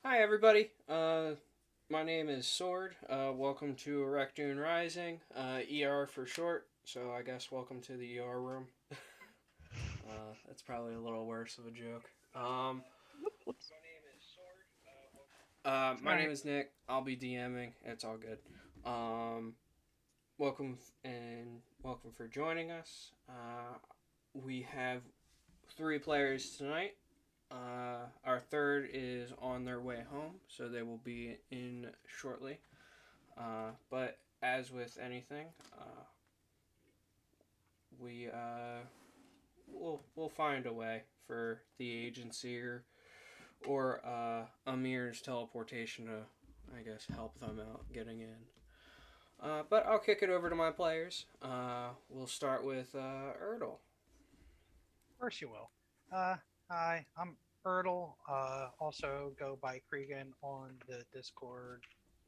Hi, everybody. My name is Sword. Welcome to Ereckdoon Rising, ER for short. So I guess welcome to the ER room. That's probably a little worse of a joke. Whoops. My name Alright. is Nick. I'll be DMing. It's all good. Um, welcome for joining us. We have three players tonight. Our third is on their way home, so they will be in shortly. But as with anything, we'll find a way for the agency or Amir's teleportation to, I guess, help them out getting in. But I'll kick it over to my players. We'll start with Erdl. Of course you will. Uh, Hi, I'm Ertl. Also go by Cregan on the Discord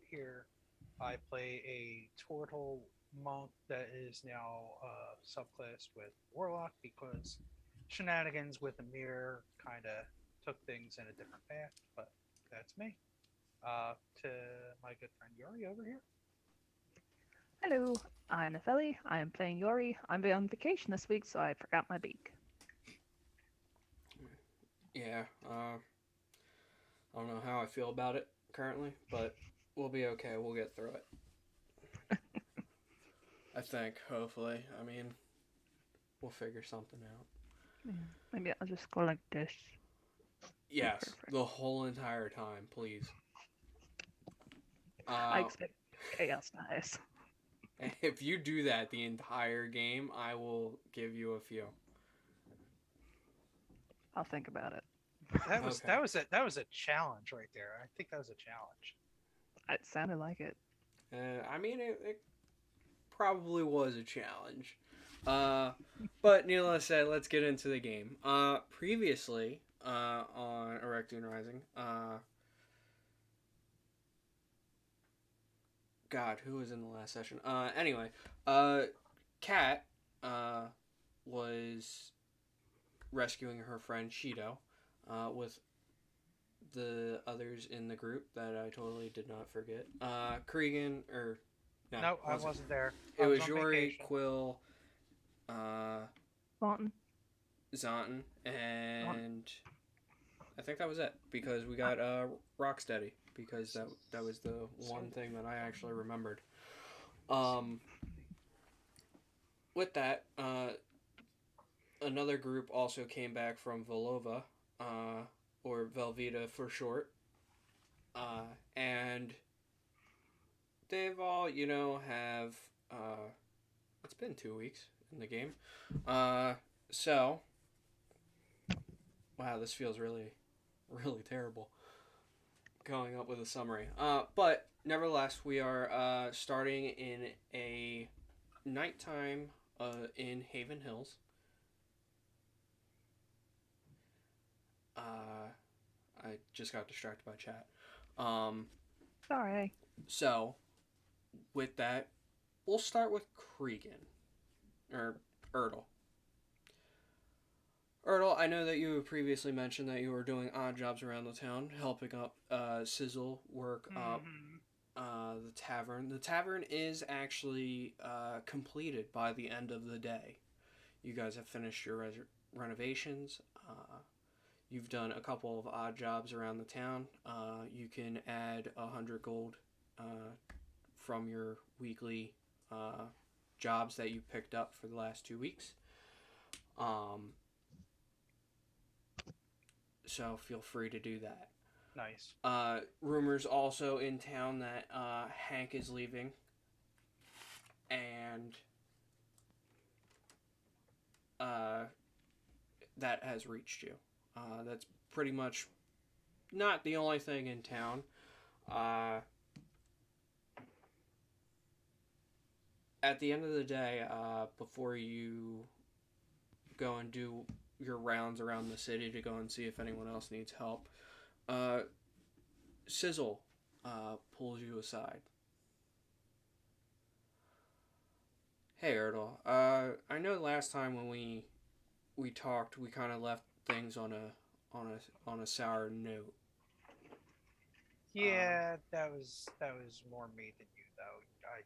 here. I play a Turtle monk that is now subclassed with Warlock because shenanigans with Amir kind of took things in a different path, but that's me. To my good friend Yuri over here. Hello, I'm Nefeli. I am playing Yori. I'm on vacation this week, so I forgot my beak. Yeah, I don't know how I feel about it currently, but we'll be okay. We'll get through it. I think, hopefully. I mean, we'll figure something out. Yeah, maybe I'll just go like this. Oh, Yes, perfect. the whole entire time, please. I Uh, expect chaos dice. if you do that the entire game, I will give you a few. I'll think about it. That was Okay. that was a that was a challenge right there. I think that was a challenge. It sounded like it. I mean, it probably was a challenge. Uh, but needless to say, let's get into the game. Previously, on Ereckdoon Rising, God, who was in the last session? Anyway, uh, Kat, uh, was rescuing her friend Shido, with the others in the group that I totally did not forget. Cregan, or no, No, I wasn't. wasn't there. It I was was on Yori, vacation. Quill, uh, Lawton. Zonton, Lawton. and I think that was it because we got Rocksteady because that was the So one thing that I actually remembered. Um, with that, another group also came back from Volova, uh, or Velveeta for short, and they've all have it's been 2 weeks in the game, uh, so wow, this feels really terrible going up with a summary. But nevertheless, we are starting in a nighttime in Haven Hills. Uh, I just got distracted by chat. Um, Sorry. so with that, we'll start with Cregan or Erdle. Erdle, I know that you have previously mentioned that you were doing odd jobs around the town, helping up Sizzle work up hmm the tavern. The tavern is actually completed by the end of the day. You guys have finished your renovations. You've done a couple of odd jobs around the town. You can add 100 gold from your weekly uh, jobs that you picked up for the last 2 weeks. Um, so feel free to do that. Nice. Rumors also in town that Hank is leaving, and uh, that has reached you. That's pretty much not the only thing in town. Uh, at the end of the day, before you go and do your rounds around the city to go and see if anyone else needs help, uh, Sizzle pulls you aside. Hey, Erdl. I know last time when we talked, we kind of left things on a sour note. Yeah, that was more me than you though. I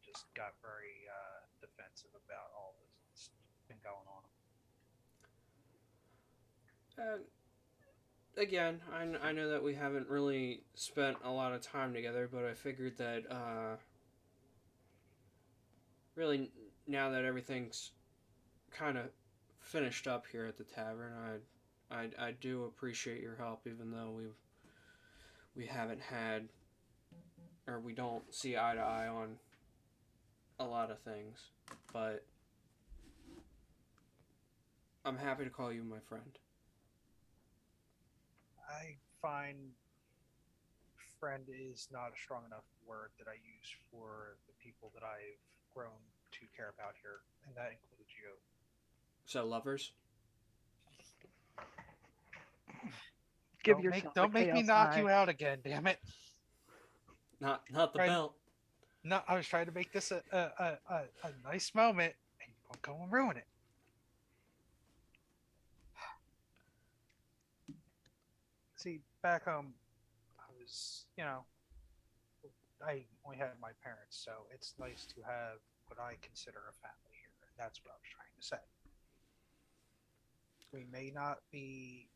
just got very defensive about all this that's been going on. Uh, Again, I know that we haven't really spent a lot of time together, but I figured that really now that everything's kind of finished up here at the tavern, I do appreciate your help, even though we haven't had or we don't see eye to eye on a lot of things, but I'm happy to call you my friend. I find friend is not a strong enough word that I use for the people that I've grown to care about here, and that includes you. So lovers, Give yourself the Don't make me chaos knock eye. you out again, damn it. not the Right? belt. No, I was trying to make this a nice moment, and you won't go and ruin it. See, back home, I was, I only had my parents, so it's nice to have what I consider a family here. And that's what I was trying to say. We may not be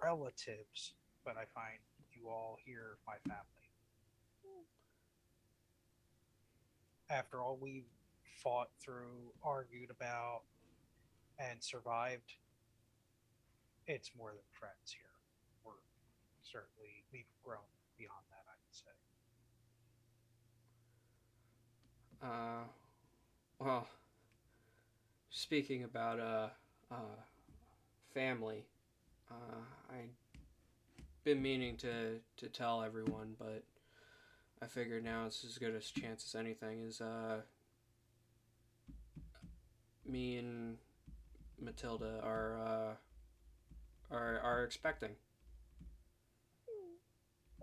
relatives, but I find you all here my family. After all we've fought through, argued about, and survived, it's more than friends here. We're certainly, we've grown beyond that, I would say. Uh, well, speaking about family, I been meaning to tell everyone, but I figured now it's as good a chance as anything. Is me and Matilda are expecting.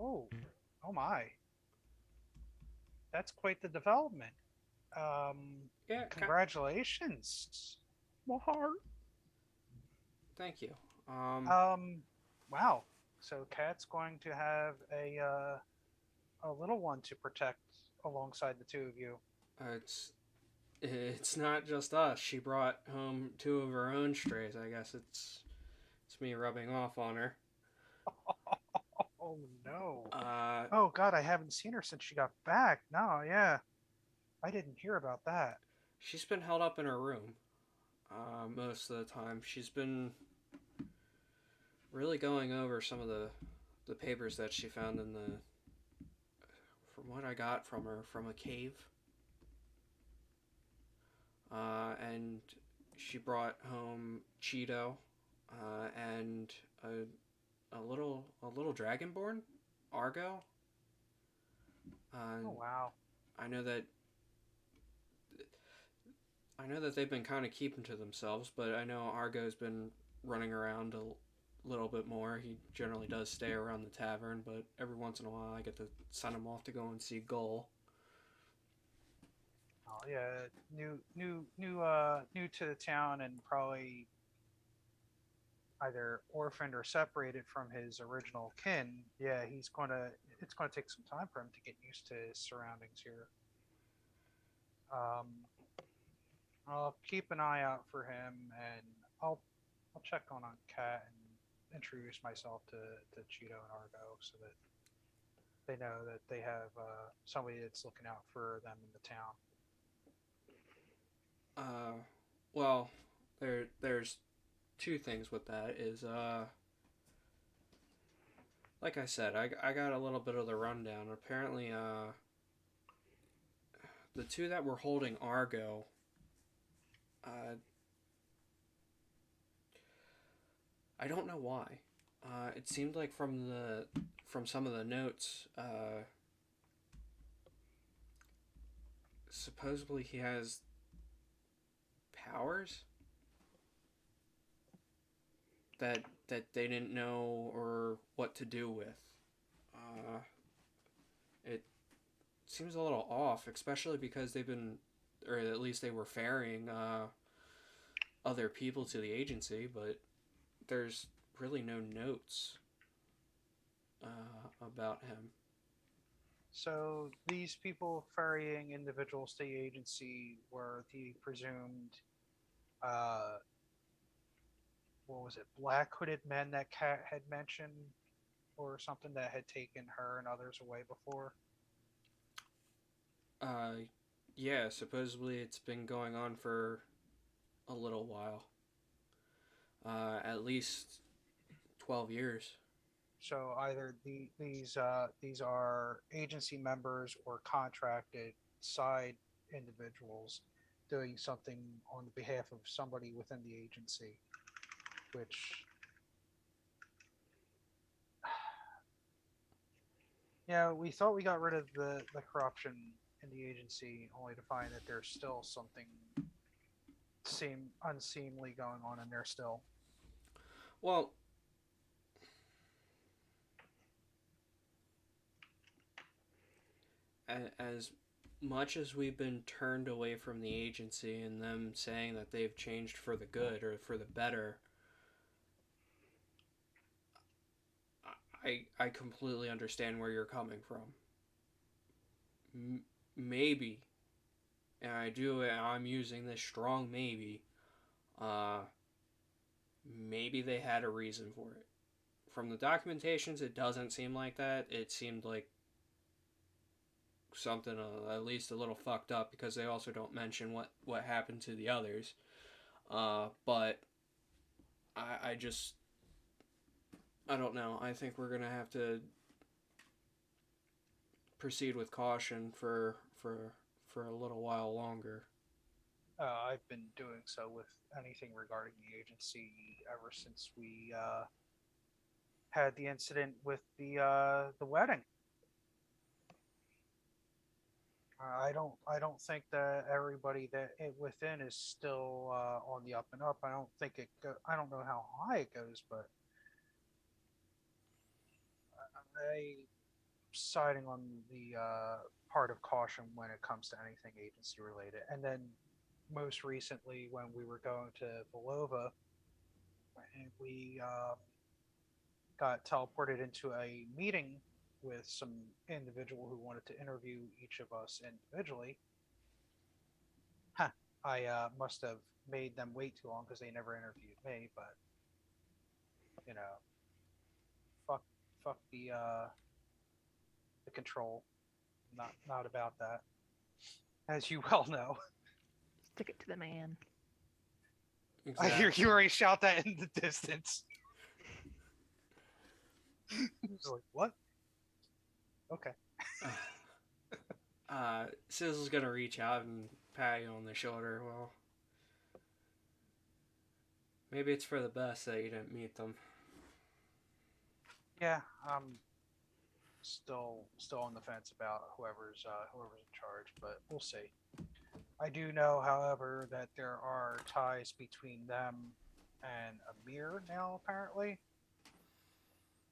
Oh, oh my. That's quite the development. Yeah, Congratulations. My heart. thank you. Um, wow. So Kat's going to have a little one to protect alongside the two of you. It's not just us. She brought home two of her own strays. I guess it's me rubbing off on her. Oh no. Uh, Oh God, I haven't seen her since she got back. No, yeah, I didn't hear about that. she's been held up in her room most of the time. She's been really going over some of the papers that she found in the from what I got from her from a cave. And she brought home Cheeto and a little dragonborn, Argo. Oh Uh, wow. I know that I know that they've been kind of keeping to themselves, but I know Argo's been running around a little bit more. He generally does stay around the tavern, but every once in a while I get to send him off to go and see Gull. Oh yeah, new to the town and probably either orphaned or separated from his original kin. Yeah, it's gonna take some time for him to get used to his surroundings here. Um, I'll keep an eye out for him, and I'll check on Kat and introduce myself to Cheeto and Argo so that they know that they have somebody that's looking out for them in the town. Uh, well, there's two things with that. Is like I said, I got a little bit of the rundown. Apparently, the two that were holding Argo, uh, I don't know why. It seemed like from some of the notes, supposedly he has powers that they didn't know or what to do with. Uh, it seems a little off, especially because they've been, or at least they were ferrying other people to the agency, but there's really no notes. about him. So these people ferrying individuals to the agency were the presumed, uh, what was it, black hooded men that Kat had mentioned, or something that had taken her and others away before. Uh, yeah, supposedly it's been going on for a little while. At least 12 years. So either these are agency members or contracted side individuals doing something on behalf of somebody within the agency, which, yeah, we thought we got rid of the corruption in the agency, only to find that there's still something seem unseemly going on in there still. Well, as much as we've been turned away from the agency and them saying that they've changed for the good or for the better, I completely understand where you're coming from. Maybe, and I'm using this strong maybe, uh, maybe they had a reason for it. From the documentations, it doesn't seem like that. It seemed like something at least a little fucked up because they also don't mention what happened to the others. But I just I don't know. I think we're gonna have to proceed with caution for a little while longer. I've been doing so with anything regarding the agency ever since we had the incident with the wedding. I don't think that everybody that it within is still on the up and up. I don't think it. I don't know how high it goes, but I siding on the part of caution when it comes to anything agency related. And then most recently, when we were going to Volova, and we got teleported into a meeting with some individual who wanted to interview each of us individually. Huh, I must have made them wait too long because they never interviewed me. But you know, fuck, fuck the control. Not about that, as you well know. Stick it to the man. I hear Exactly. you already shout that in the distance. It's like, what? Okay. Sizzle's gonna reach out and pat you on the shoulder. Well, maybe it's for the best that you didn't meet them. Yeah, I'm still on the fence about whoever's in charge, but we'll see. I do know, however, that there are ties between them and Amir now, apparently.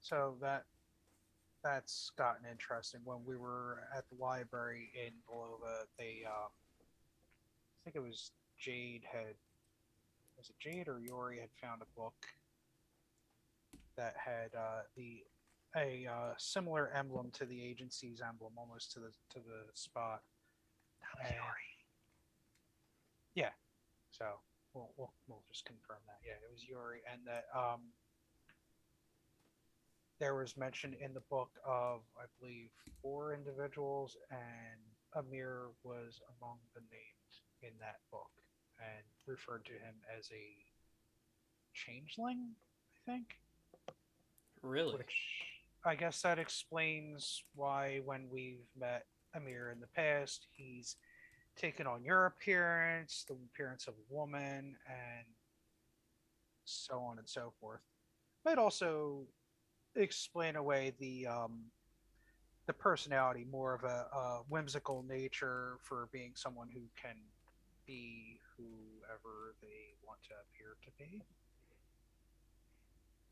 So that's gotten interesting. When we were at the library in Bolova, they I think it was Jade had was it Jade or Yori had found a book that had the a similar emblem to the agency's emblem, almost to the spot. That was And Yori. yeah, so we'll just confirm that. Yeah, it was Yori, and that there was mention in the book of, I believe, four individuals, and Amir was among the names in that book, and referred to him as a changeling, I think. Really? Which I guess that explains why when we've met Amir in the past, he's taken on your appearance, the appearance of a woman, and so on and so forth. Might also explain away the personality, more of a whimsical nature for being someone who can be whoever they want to appear to be.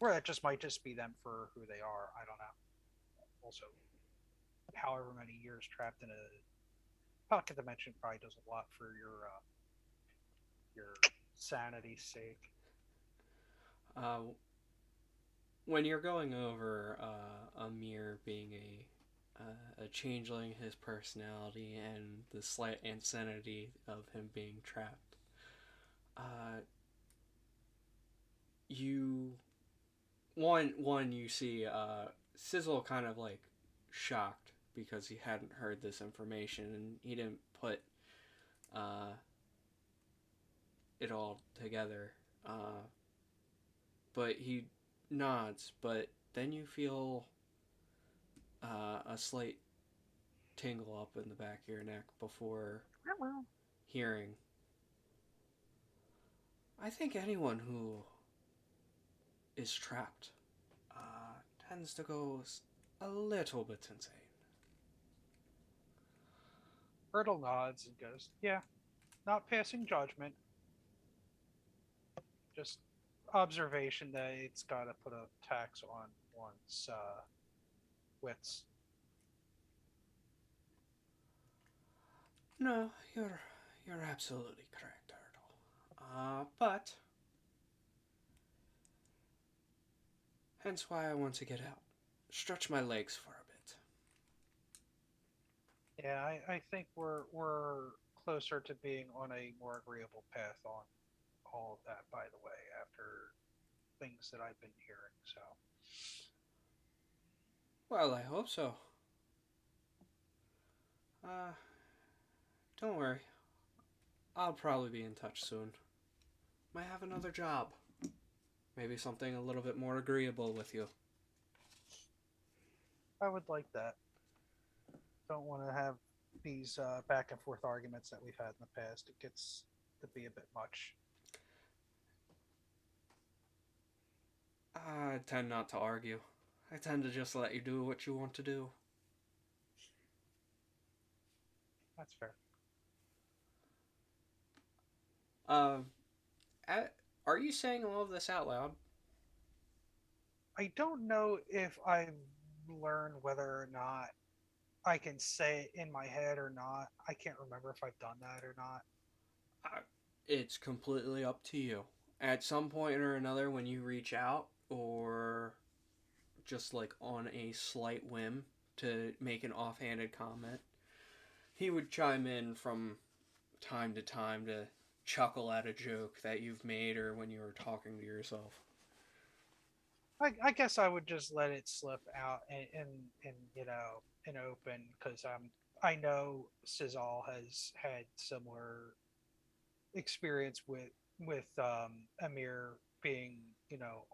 Or that just might just be them for who they are. I don't know. Also, however many years trapped in a pocket dimension probably does a lot for your sanity's sake. Uh, when you're going over Amir being a changeling, his personality, and the slight insanity of him being trapped, uh, you one you see Sizzle kind of like shocked because he hadn't heard this information and he didn't put uh, it all together. But he nods, but then you feel a slight tingle up in the back of your neck before Hello. hearing. I think anyone who is trapped tends to go a little bit insane. Erdl nods and goes, "Yeah, not passing judgment, just observation that it's got to put a tax on one's wits." No, you're absolutely correct, Turtle. But hence why I want to get out, stretch my legs for a bit. Yeah, I think we're closer to being on a more agreeable path on all of that, by the way, after things that I've been hearing. So Well, I hope so. Uh, don't worry, I'll probably be in touch soon. Might have another job. Maybe something a little bit more agreeable with you. I would like that. Don't want to have these back and forth arguments that we've had in the past. It gets to be a bit much. I tend not to argue. I tend to just let you do what you want to do. That's fair. Uh, are you saying all of this out loud? I don't know if I've learned whether or not I can say it in my head or not. I can't remember if I've done that or not. Uh, it's completely up to you. At some point or another, when you reach out, or just like on a slight whim to make an offhanded comment, he would chime in from time to time to chuckle at a joke that you've made or when you were talking to yourself. I guess I would just let it slip out and in open because I know Cizal has had similar experience with Amir being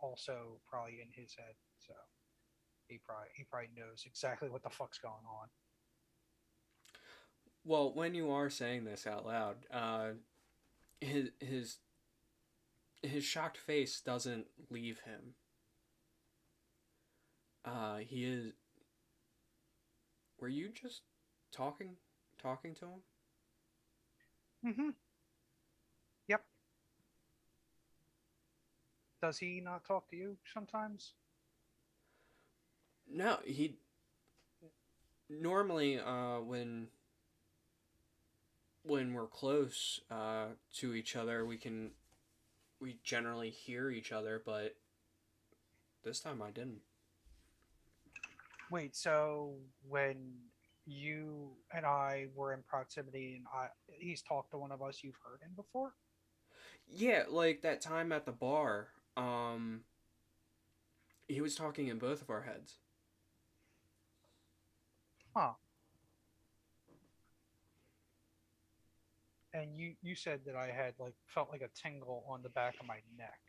also probably in his head, so he probably knows exactly what the fuck's going on. Well, when you are saying this out loud, his his his shocked face doesn't leave him. He is. Were you just talking to him? Mm-hmm. Yep. Does he not talk to you sometimes? No, he normally when we're close to each other, we generally hear each other, but this time I didn't. Wait, so when you and I were in proximity and he's talked to one of us, you've heard him before? Yeah, like that time at the bar. He was talking in both of our heads. Huh. And you said that I had like felt like a tingle on the back of my neck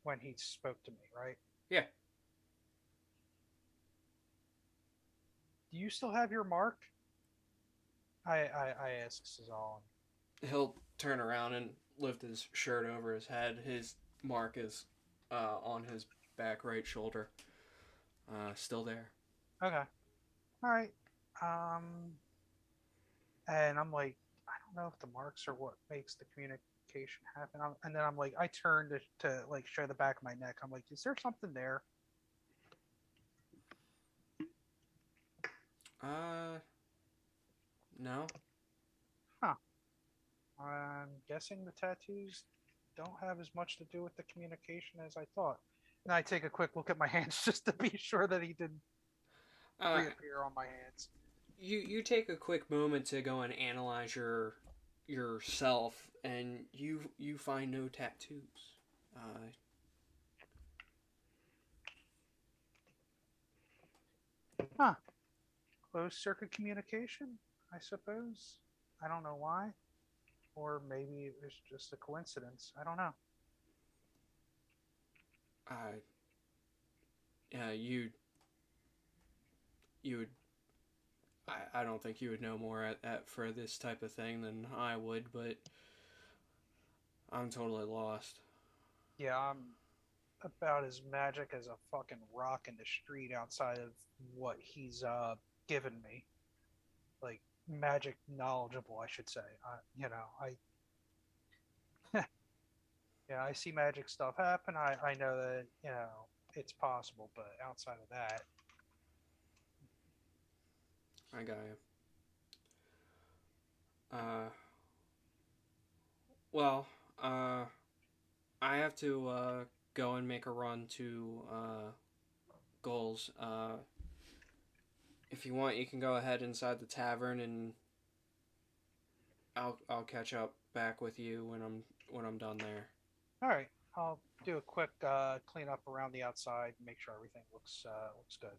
when he spoke to me, right? Yeah, Do you still have your mark? I asked Cezanne. he'll turn around and lift his shirt over his head. His mark is on his back right shoulder. Still there. Okay. All right. Um, and I'm like, I don't know if the marks are what makes the communication happen. And then I'm like, I turn to like show the back of my neck. I'm like, is there something there? Uh, no. Huh. I'm guessing the tattoos don't have as much to do with the communication as I thought. And I take a quick look at my hands just to be sure that he didn't Uh, reappear on my hands. you take a quick moment to go and analyze yourself, and you find no tattoos. Uh, Huh. Closed circuit communication, I suppose. I don't know why. Or maybe it was just a coincidence. I don't know. uh, you you would I don't think you would know more for this type of thing than I would, but I'm totally lost. Yeah, I'm about as magic as a fucking rock in the street outside of what he's given me. Like magic knowledgeable, I should say. I yeah, I see magic stuff happen. I know that it's possible, but outside of that, I got you. Uh, well, uh, I have to go and make a run to goals. If you want, you can go ahead inside the tavern, and I'll catch up back with you when I'm done there. all right. I'll do a quick cleanup around the outside, make sure everything looks good.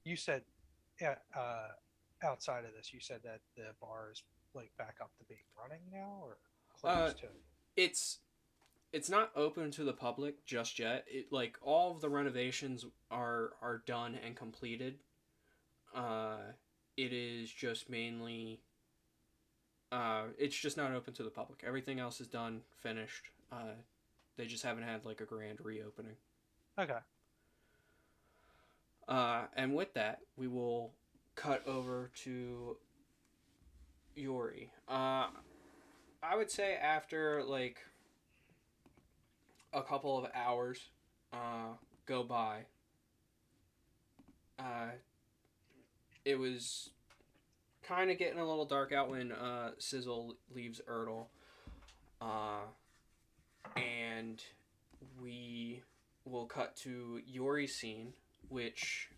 You said, yeah, outside of this, you said that the bar is like back up to being running now, or Uh, closed to. it's it's not open to the public just yet. Like all of the renovations are done and completed. Uh, it is just mainly it's just not open to the public. Everything else is done, finished. They just haven't had like a grand reopening. Okay. And with that, we will cut over to Yori. I would say after like a couple of hours go by, uh, it was kind of getting a little dark out when Sizzle leaves Erdle. Uh, and we will cut to Yori's scene, which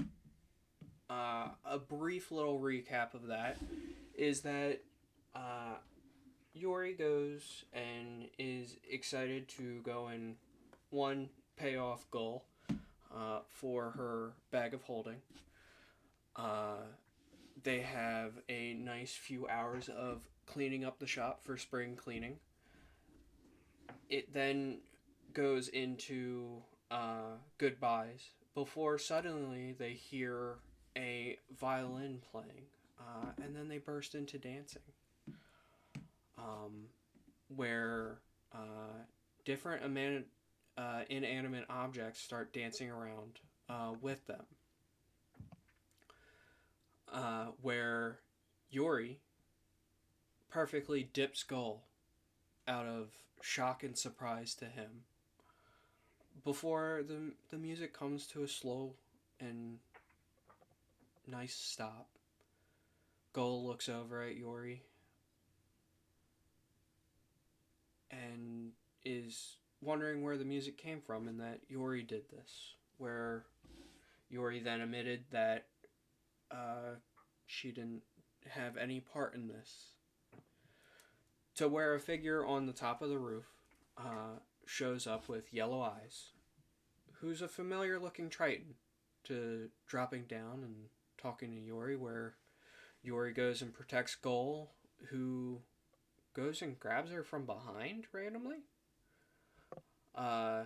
a brief little recap of that is that uh, Yori goes and is excited to go and one pay off Gull for her bag of holding. Uh, they have a nice few hours of cleaning up the shop for spring cleaning. It then goes into goodbyes before suddenly they hear a violin playing, and then they burst into dancing, um, where different inanimate objects start dancing around with them, where Yori perfectly dips Gull out of shock and surprise to him before the music comes to a slow and nice stop. Gull looks over at Yori and is wondering where the music came from and that Yori did this. Where Yori then admitted that she didn't have any part in this. To where a figure on the top of the roof shows up with yellow eyes, who's a familiar looking Triton, to dropping down and talking to Yori, where Yori goes and protects Gull, who goes and grabs her from behind randomly. Uh,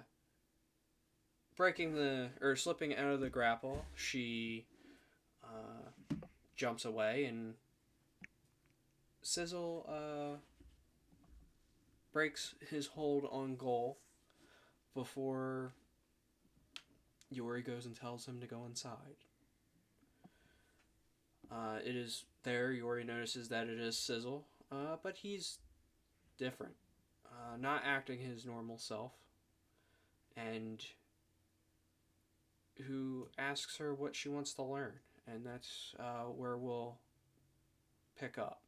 breaking the or slipping out of the grapple, she jumps away, and Sizzle breaks his hold on Gull before Yori goes and tells him to go inside. It is there Yori notices that it is Sizzle, but he's different, not acting his normal self, and who asks her what she wants to learn, and that's where we'll pick up.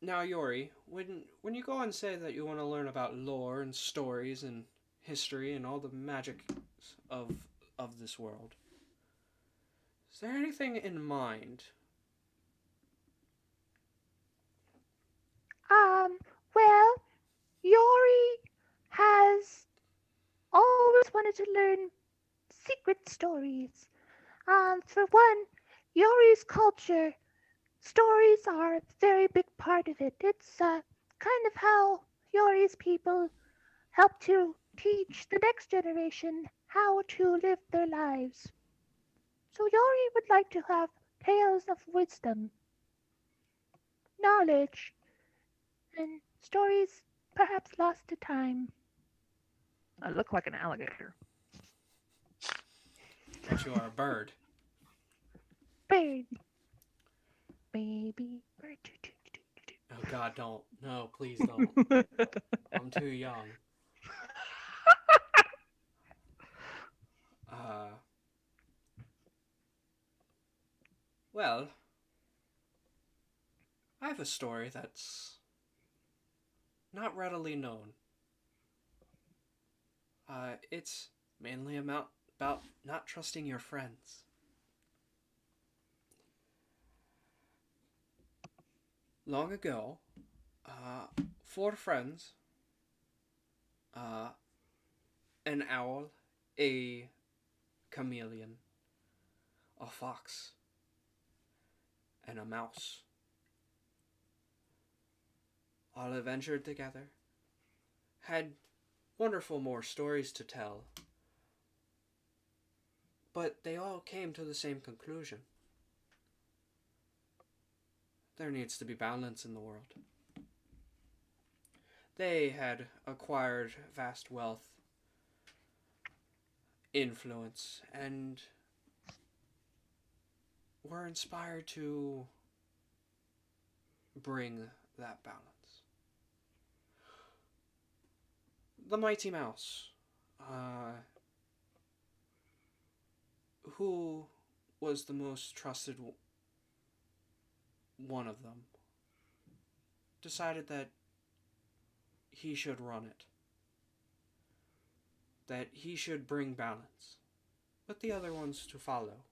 Now, Yori, when you go and say that you want to learn about lore and stories and history and all the magic of this world, is there anything in mind? Um, well, Yori has always wanted to learn secret stories. For one, Yori's culture, stories are a very big part of it. It's kind of how Yori's people help to teach the next generation how to live their lives. So Yori would like to have tales of wisdom, knowledge, and stories perhaps lost to time. I look like an alligator. But you are a bird. Bird, baby bird. Oh God, don't. No, please don't. I'm too young. Uh, well, I have a story that's not readily known. It's mainly about not trusting your friends. Long ago, four friends, uh, an owl, a chameleon, a fox, and a mouse, all adventured together, had wonderful more stories to tell, but they all came to the same conclusion. There needs to be balance in the world. They had acquired vast wealth, influence, and were inspired to bring that balance. The Mighty Mouse, uh, who was the most trusted one of them, decided that he should run it, that he should bring balance, with the other ones to follow.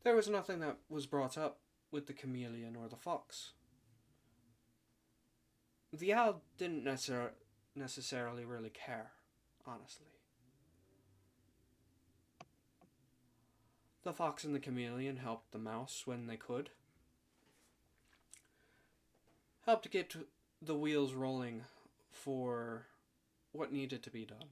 There was nothing that was brought up with the chameleon or the fox. The owl didn't necessarily really care, honestly. The fox and the chameleon helped the mouse when they could, helped to get the wheels rolling for what needed to be done.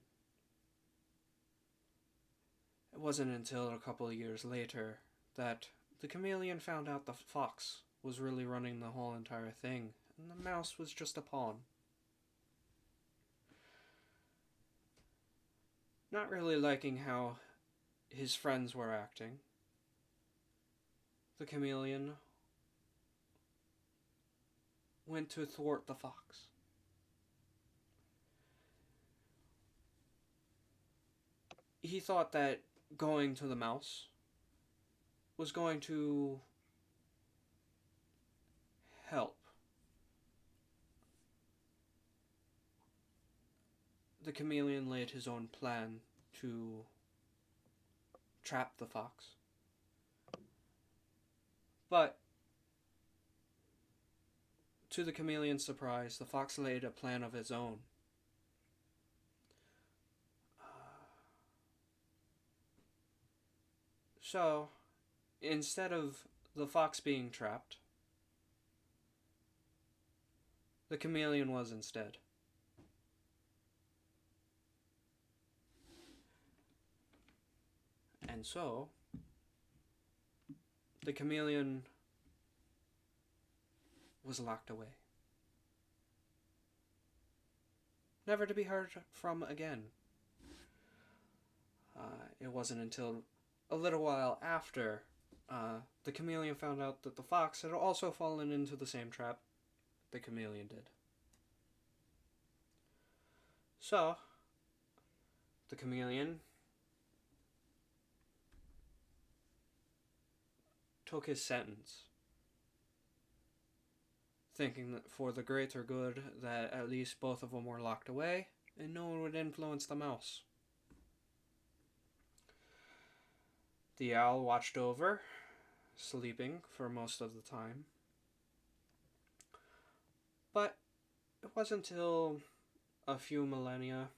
It wasn't until a couple of years later that the chameleon found out the fox was really running the whole entire thing, and the mouse was just a pawn. Not really liking how his friends were acting, the chameleon went to thwart the fox. He thought that going to the mouse was going to help. The chameleon laid his own plan to trap the fox. But, to the chameleon's surprise, the fox laid a plan of his own. So, instead of the fox being trapped, the chameleon was instead. And so, the chameleon was locked away, never to be heard from again. It wasn't until a little while after the chameleon found out that the fox had also fallen into the same trap the chameleon did. So, the chameleon took his sentence. thinking that for the greater good that at least both of them were locked away and no one would influence the mouse. The owl watched over, sleeping for most of the time. But it wasn't until a few millennia,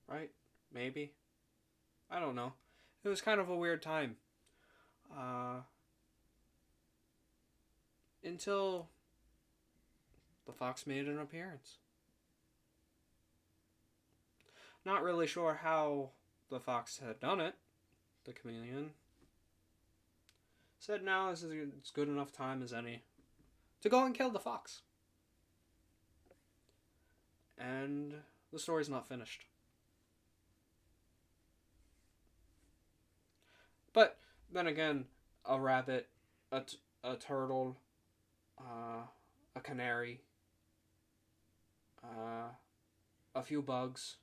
right? Maybe. I don't know. It was kind of a weird time. Uh, until the fox made an appearance. Not really sure how the fox had done it. The chameleon said now is as good enough time as any to go and kill the fox. And the story's not finished. But then again, a rabbit, a turtle, a canary, uh, a few bugs,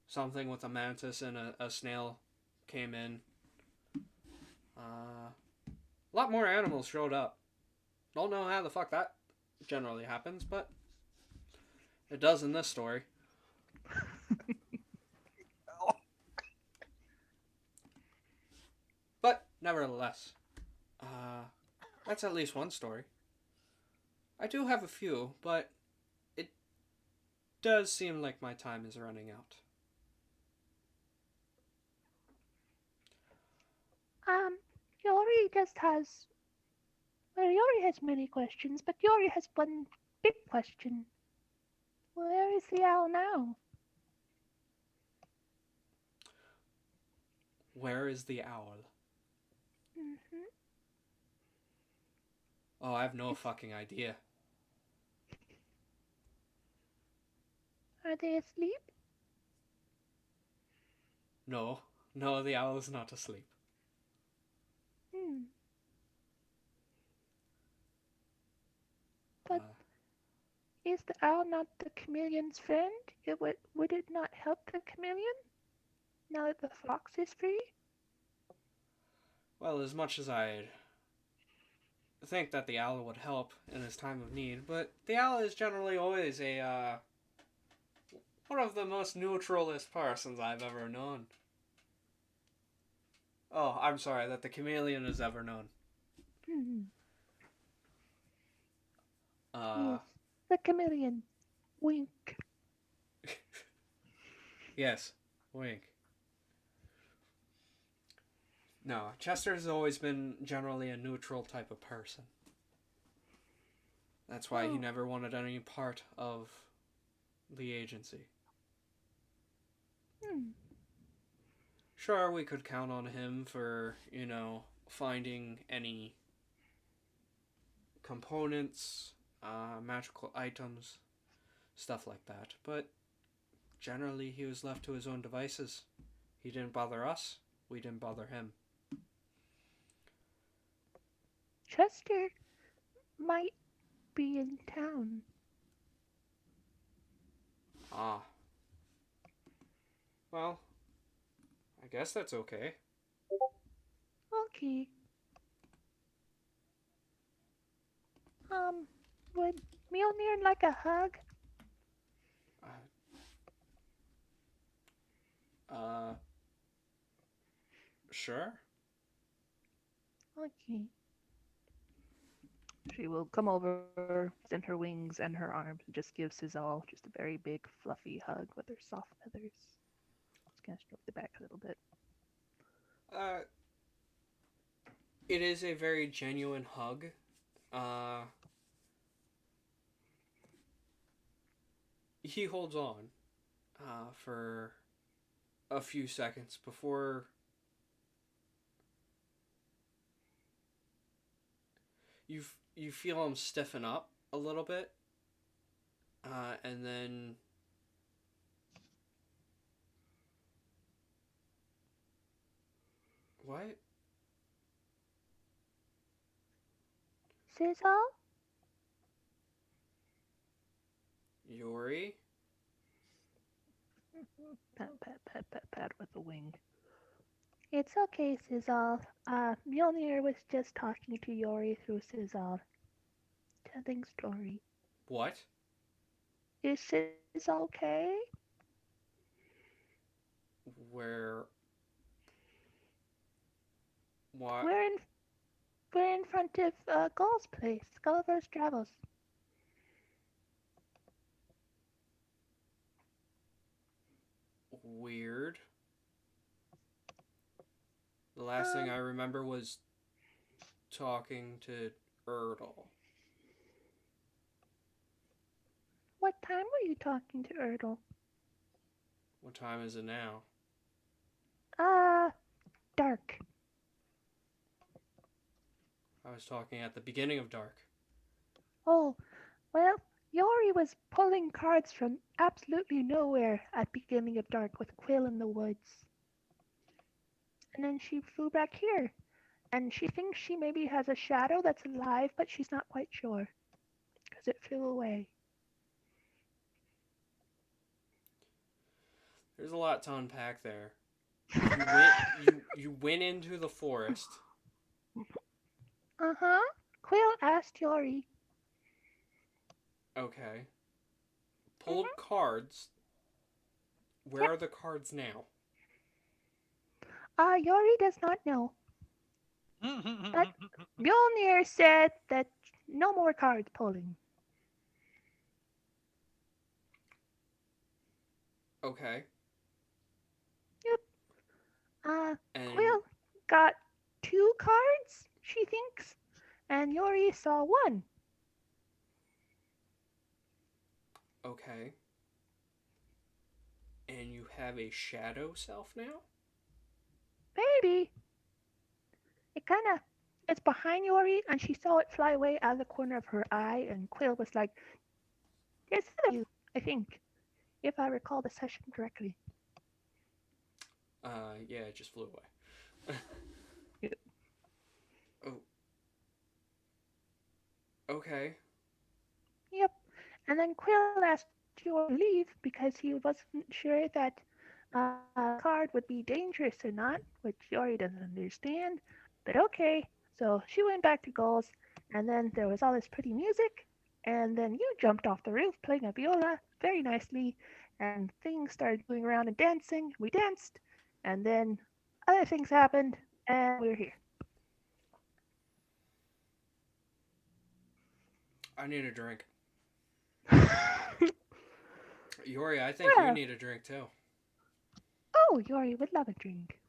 something with a mantis and a snail came in. A lot more animals showed up. Don't know how the fuck that generally happens, but it does in this story. But nevertheless, that's at least one story. I do have a few, but it does seem like my time is running out. Yori just has. Well, Yori has many questions, but Yori has one big question. Where is the owl now? Where is the owl? Mm-hmm. Oh, I have no fucking idea. Are they asleep? No, the owl is not asleep. Hmm. But is the owl not the chameleon's friend? Would it not help the chameleon now that the fox is free? Well, as much as I think that the owl would help in his time of need, but the owl is generally always one of the most neutralist persons I've ever known. Oh, I'm sorry, that the chameleon has ever known. Hmm. Uh, Yes, the chameleon. Wink. yes, wink. No, Chester's always been generally a neutral type of person. That's why he never wanted any part of the agency. Hmm. Sure, we could count on him for, finding any components, magical items, stuff like that. But generally, he was left to his own devices. He didn't bother us, we didn't bother him. Chester might be in town. Ah. Well, I guess that's okay. Okay. Would Mjolnir like a hug? Uh, sure. Okay. She will come over, extend her wings and her arms, and just give Sizal just a very big, fluffy hug with her soft feathers. Just gonna stroke the back a little bit. Uh, it is a very genuine hug. He holds on for a few seconds before you feel him stiffen up a little bit, and then what? Sizal? Yori? Pat, pat, pat, pat, pat with the wing. It's okay, Sizzle. Mjolnir was just talking to Yori through Sizzle, telling story. What? Is Sizzle okay? Where? What? We're in we're in front of Gull's place, Gulliver's Travels. Weird. The last thing Um, I remember was talking to Erdl. what time were you talking to Erdl? What time is it now? Uh, dark. I was talking at the beginning of dark. Oh, well, Yori was pulling cards from absolutely nowhere at beginning of dark with Quill in the woods. And then she flew back here. And she thinks she maybe has a shadow that's alive, but she's not quite sure. Because it flew away. There's a lot to unpack there. You went into the forest. Uh-huh. Quill asked Yori. Okay. Pulled Mm-hmm. cards. Where Yep. are the cards now? Yori does not know. But Mjolnir said that no more cards pulling. Okay. Yep. And Quill got two cards, she thinks, and Yori saw one. okay. And you have a shadow self now? Maybe. It kind of, it's behind Yori, and she saw it fly away out of the corner of her eye, and Quill was like, there's you, I think, if I recall the session correctly. Yeah, it just flew away. Yep. Oh, okay. Yep. And then Quill asked Yori to leave because he wasn't sure that card would be dangerous or not, which Yori doesn't understand. But okay. So she went back to Goals, and then there was all this pretty music, and then you jumped off the roof playing a viola very nicely, and things started moving around and dancing. We danced, and then other things happened, and we're here. I need a drink. Well, Yori, I think you need a drink too. oh, Yori would love a drink.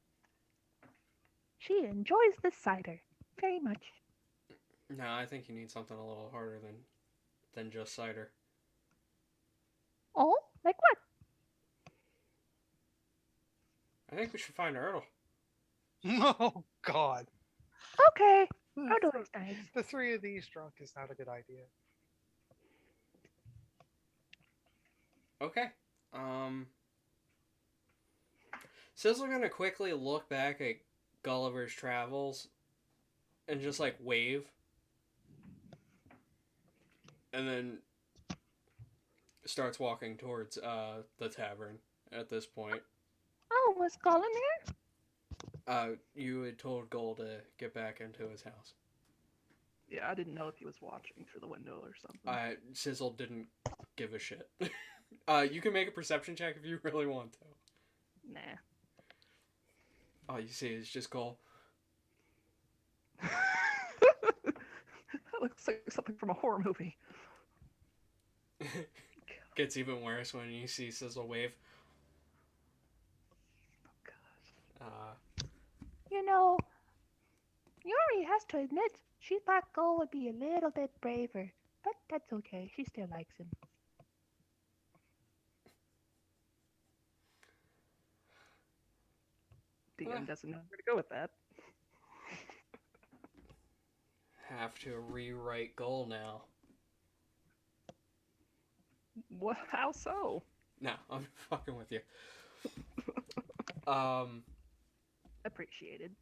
She enjoys the cider very much. No, I think you need something a little harder than just cider. Oh, like what? I think we should find Erdl. Oh God. Okay, The, Odo th- is nice. the three of these drunk is not a good idea. Okay. Sizzle gonna quickly look back at Gulliver's Travels and just like wave, and then starts walking towards the tavern. At this point, Oh, was Gollum there? you had told Gull to get back into his house. Yeah, I didn't know if he was watching through the window or something. Sizzle didn't give a shit. You can make a perception check if you really want to. Nah. All you see is just Gull. That looks like something from a horror movie. Gets even worse when you see Sizzle wave. Oh, You know, Yuri has to admit she thought Gull would be a little bit braver, but that's okay. She still likes him. DM doesn't know where to go with that. Have to rewrite Gull now. What? How so? No, I'm fucking with you. Um. Appreciated.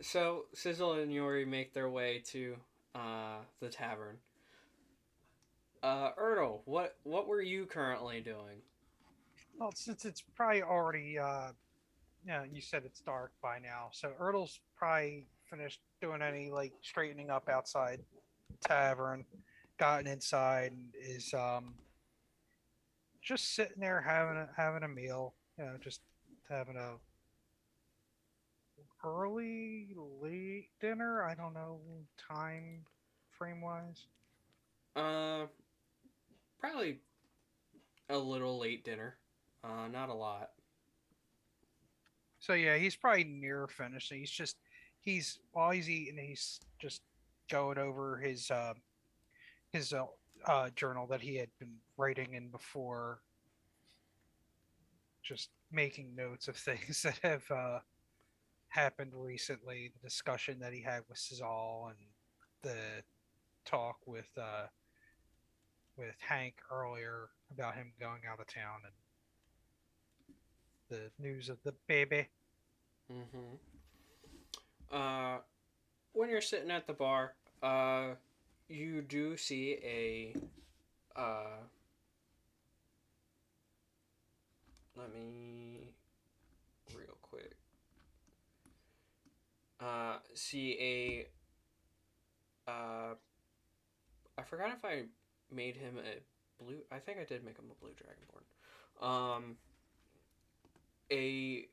So Sizzle and Yori make their way to the tavern. Erdl, what were you currently doing? Well, since it's probably already yeah, you said it's dark by now, so Ertle's probably finished doing any like straightening up outside the tavern, gotten inside, and is just sitting there having a meal. You know, just having a early, late dinner. I don't know time frame wise. Uh, Probably a little late dinner. Not a lot. So yeah, he's probably near finished. He's while he's eating, he's just going over his journal that he had been writing in before, just making notes of things that have happened recently. The discussion that he had with Cesal and the talk with Hank earlier about him going out of town and the news of the baby. Mm-hmm. Uh, when you're sitting at the bar, uh, you do see let me real quick. See a I forgot if I made him a blue. I think I did make him a blue dragonborn. A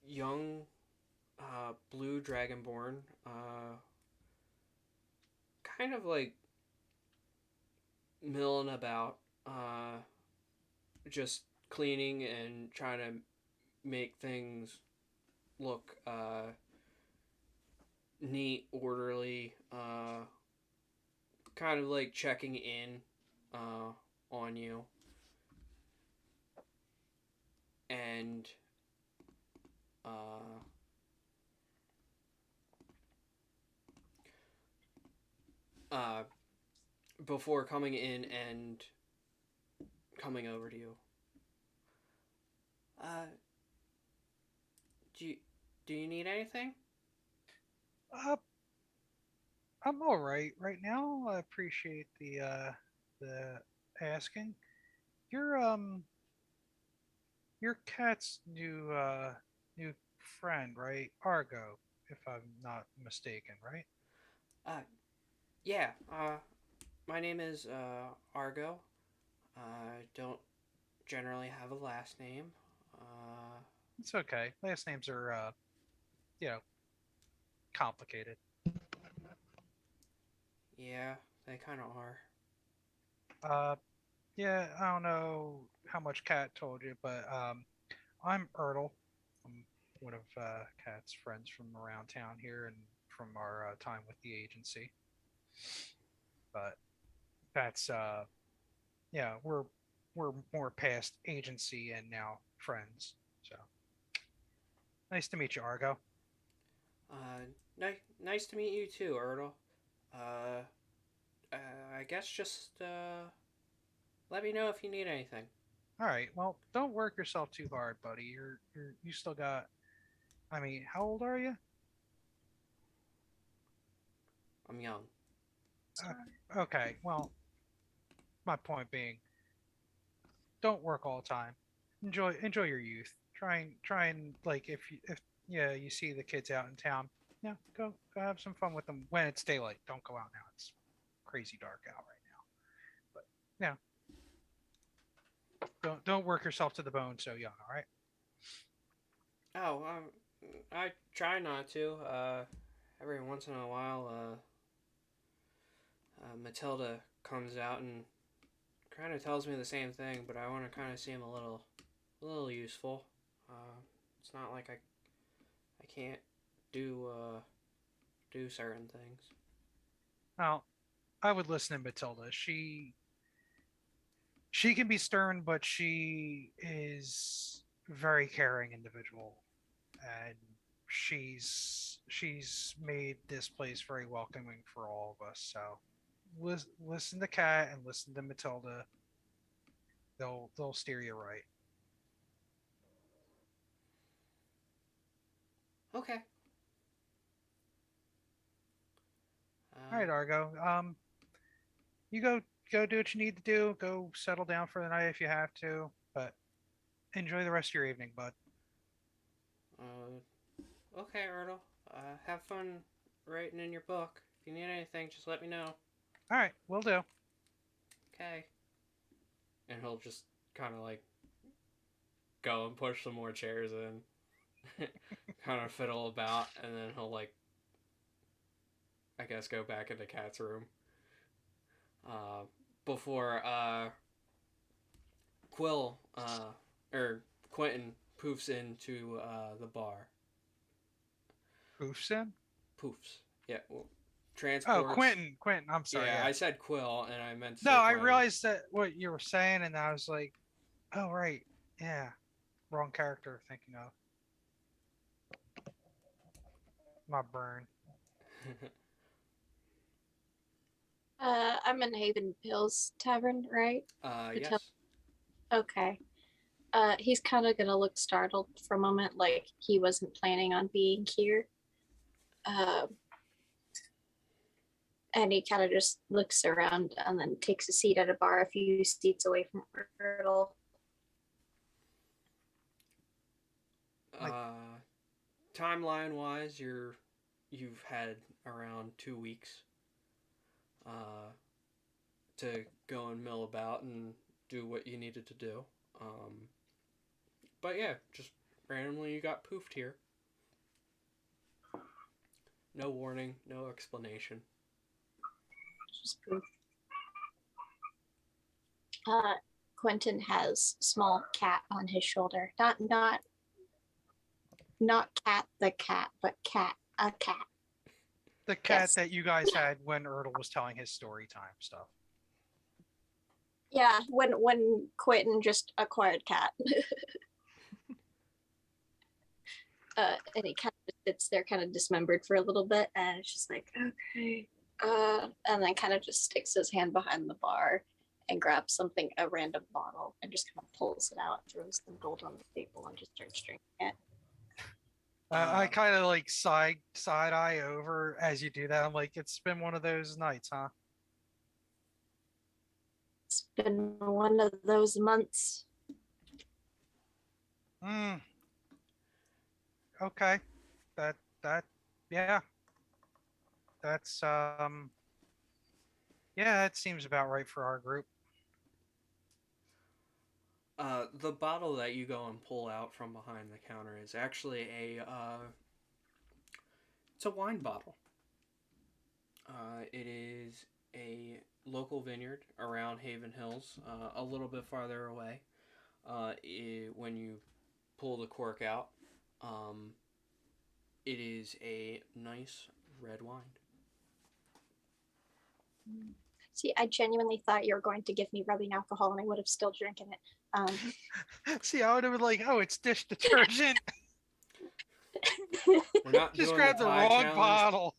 young blue dragonborn, kind of like milling about, just cleaning and trying to make things look neat, orderly, kind of like checking in uh, on you. And uh, uh, before coming in and coming over to you, uh, do you, do you need anything? Uh, I'm all right now. I appreciate the asking. Your your cat's new friend, right? Argo, if I'm not mistaken, right? Uh, yeah. My name is Argo. I don't generally have a last name. Uh, It's okay. Last names are you know complicated. yeah, they kind of are. Uh, yeah, I don't know how much Cat told you, but I'm Ertle. I'm one of Cat's friends from around town here and from our time with the agency. But that's yeah, we're more past agency and now friends. So nice to meet you, Argo. Nice to meet you too, Ertl. Uh, uh, I guess just let me know if you need anything. All right, well, don't work yourself too hard, buddy. You still got. I mean, how old are you? I'm young. Okay, well, my point being, don't work all the time. Enjoy your youth. Try and like if yeah you see the kids out in town, yeah, go have some fun with them when it's daylight. Don't go out now. It's crazy dark out right now. But yeah, don't work yourself to the bone so young. All right. Oh, I try not to. Every once in a while, Matilda comes out and kind of tells me the same thing, but I want to kind of seem a little useful. It's not like I can't do do certain things. Well, I would listen to Matilda. She can be stern, but she is a very caring individual, and she's made this place very welcoming for all of us. So listen to Kat and listen to Matilda. They'll steer you right. Okay. All Uh, right, Argo. You go do what you need to do. Go settle down for the night if you have to, but enjoy the rest of your evening, bud. Okay, Ertl. Have fun writing in your book. If you need anything, just let me know. All right, will do. Okay. And he'll just kind of like go and push some more chairs in, kind of fiddle about, and then he'll like, I guess, go back into Cat's room. Uh, before Quill or Quentin poofs into the bar. Poofs in? Poofs. Yeah. Well, Oh, transports. Quentin. Quentin. I'm sorry. Yeah, Yeah. I said Quill and I meant to No, say I Quentin. realized that what you were saying, and I was like, oh right, yeah, wrong character thinking of. My burn. I'm in Haven Hills Tavern, right? Hotel. Yes. Okay. He's kind of gonna look startled for a moment, like he wasn't planning on being here. Uh, and he kind of just looks around and then takes a seat at a bar a few seats away from Ertl. Like, Timeline wise, you've had around 2 weeks uh, to go and mill about and do what you needed to do. But yeah, just randomly you got poofed here. No warning, no explanation. Just proof. Quentin has small cat on his shoulder. Not cat the cat, but cat a cat. the cat Yes. that you guys had when Ertl was telling his story time stuff. Yeah, when Quentin just acquired cat. And he kind of sits there kind of dismembered for a little bit, and it's just like, okay. And then kind of just sticks his hand behind the bar and grabs something, a random bottle, and just kind of pulls it out, throws some gold on the table, and just starts drinking it. I kind of like side eye over as you do that. I'm like, it's been one of those nights, huh? It's been one of those months. Hmm. Okay. That yeah. That's yeah, that seems about right for our group. The bottle that you go and pull out from behind the counter is actually it's a wine bottle. It is a local vineyard around Haven Hills, a little bit farther away. When you pull the cork out, um, it is a nice red wine. See, I genuinely thought you were going to give me rubbing alcohol, and I would have still drinking it. See, I would have been like, oh, it's dish detergent. We're not Just doing grabbed the the Tide wrong challenge. bottle.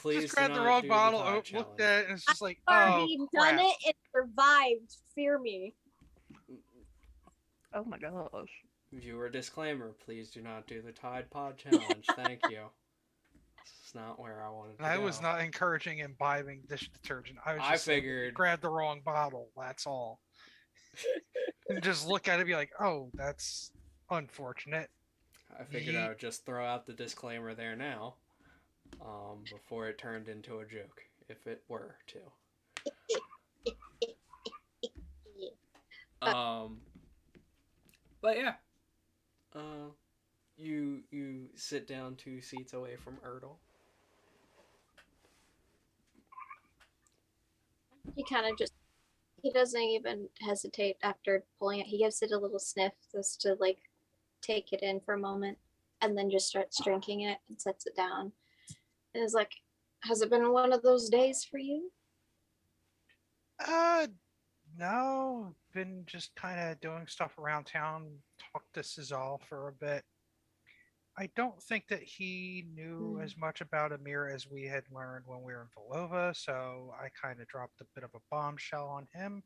Please Just grabbed do the not wrong do bottle, the Tide looked challenge. at it, and it's just like, I've oh, already crap. done it and survived. Fear me. Oh my gosh. Viewer disclaimer: please do not do the Tide Pod challenge. Thank you. This is not where I wanted to I go. was not encouraging imbibing dish detergent. I was I just saying you figured. grabbed the wrong bottle. That's all. And just look at it and be like, oh, that's unfortunate. I figured I would just throw out the disclaimer there now, before it turned into a joke, if it were to. But yeah, you sit down 2 seats away from Ertl. He kind of just, he doesn't even hesitate after pulling it. He gives it a little sniff just to like take it in for a moment, and then just starts drinking it and sets it down. And is like, has it been one of those days for you? No. Been just kind of doing stuff around town. Talked to Cesal for a bit. I don't think that he knew as much about Amir as we had learned when we were in Volova, so I kind of dropped a bit of a bombshell on him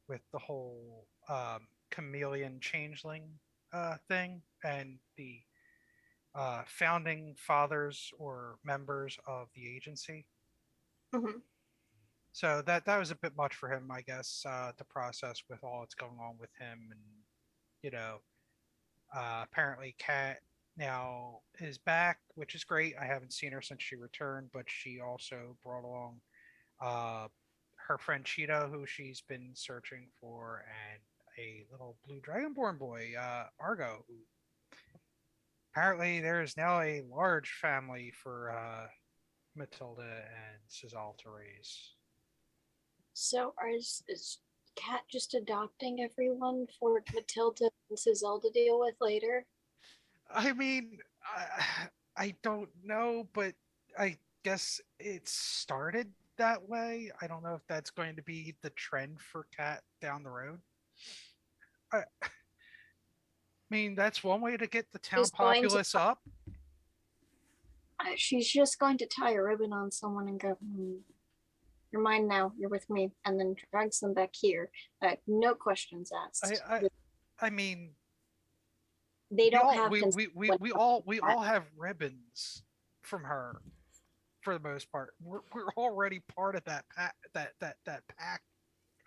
with the whole chameleon changeling thing and the founding fathers or members of the agency. Mm-hmm. So that was a bit much for him, I guess, to process with all that's going on with him, and you know, apparently Kat now is back, which is great. I haven't seen her since she returned, but she also brought along uh, her friend Cheetah, who she's been searching for, and a little blue dragonborn boy, Argo, who apparently there is now a large family for Matilda and Cizal to raise. So is Cat just adopting everyone for Matilda and Sizzle to deal with later? I mean, I don't know, but I guess it started that way. I don't know if that's going to be the trend for Cat down the road. I mean, that's one way to get the town She's going to populace up. she's just going to tie a ribbon on someone and go, "You're mine now. You're with me," and then drags them back here. No questions I, asked. I, I mean, They we don't all have we, consent we, we, when we it comes all to we that. all have ribbons from her for the most part. We're already part of that pack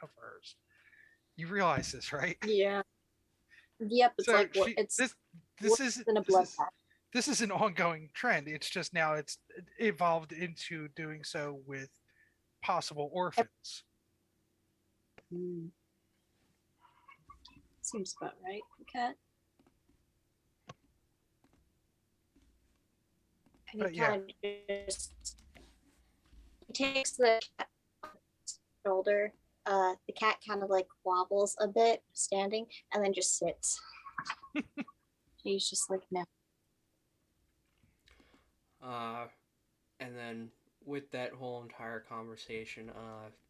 of hers. You realize this, right? Yeah. Yep. It's So like what she it's this worse is than a this is bloodbath. this is an ongoing trend. It's just now it's evolved into doing so with possible orphans. Mm. Seems about right. Cat. And he But yeah, kind of just he takes the cat shoulder. The cat kind of like wobbles a bit, standing, and then just sits. He's just like, no. Uh, and then with that whole entire conversation,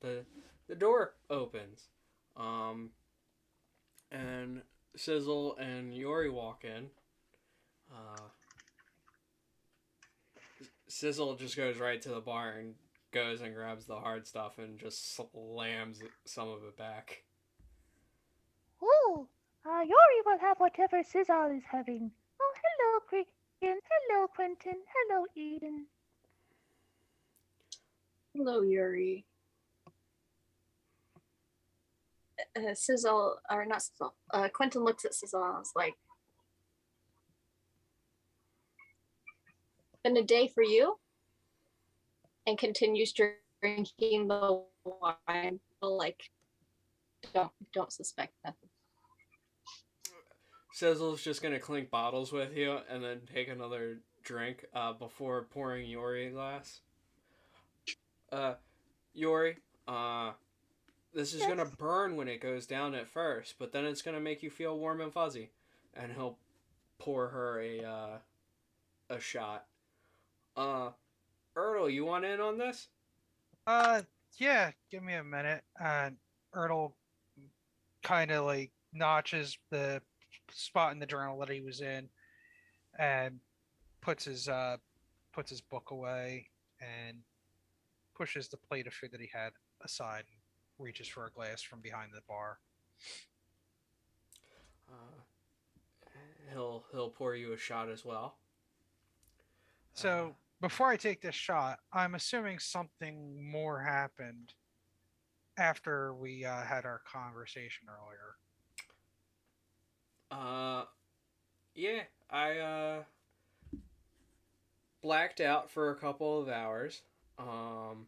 the door opens, um, and Sizzle and Yori walk in. Uh, Sizzle just goes right to the bar and goes and grabs the hard stuff and just slams some of it back. Oh, Yori will have whatever Sizzle is having. Oh, hello, Cricket. Hello, Quentin. Hello, Eden. Hello, Yuri. Sizzle, or not Sizzle. Quentin looks at Sizzle and is like, "Been a day for you?" And continues drinking the wine. Like, don't suspect nothing. Sizzle's just gonna clink bottles with you and then take another drink before pouring Yori a glass. Uh, Yori, this is gonna Yes. burn when it goes down at first, but then it's gonna make you feel warm and fuzzy. And he'll pour her a shot. Uh, Ertl, you want in on this? uh, yeah. Give me a minute. Ertl kind of like notches the spot in the journal that he was in and puts his uh puts his book away and pushes the plate of food that he had aside and reaches for a glass from behind the bar. Uh, he'll pour you a shot as well. Uh, So before I take this shot, I'm assuming something more happened after we had our conversation earlier. uh, yeah, I blacked out for a couple of hours. Um,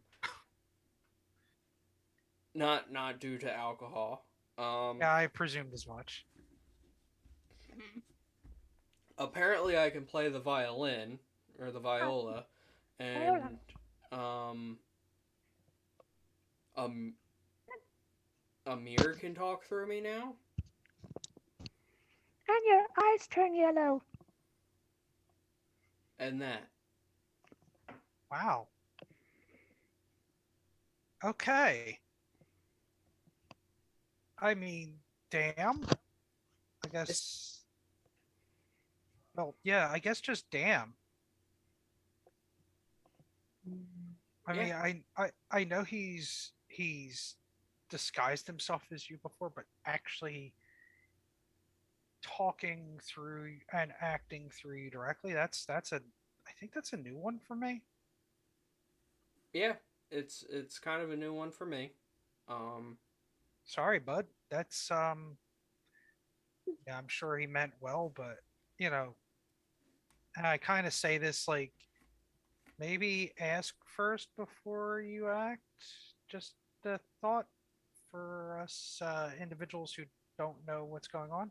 not due to alcohol. Yeah, I presumed as much. Apparently I can play the violin or the Ah, viola, Viola. and um, um, Amir can talk through me now. And your eyes turn yellow. And that. Wow. Okay. I mean, damn. I guess. Well, yeah. I guess just damn. I Yeah. mean, I know he's disguised himself as you before, but actually talking through and acting through you directly, that's a I think that's a new one for me. Yeah, it's kind of a new one for me. Um, Sorry, bud. That's yeah, I'm sure he meant well, but you know, and I kind of say this like maybe ask first before you act. Just a thought for us individuals who don't know what's going on.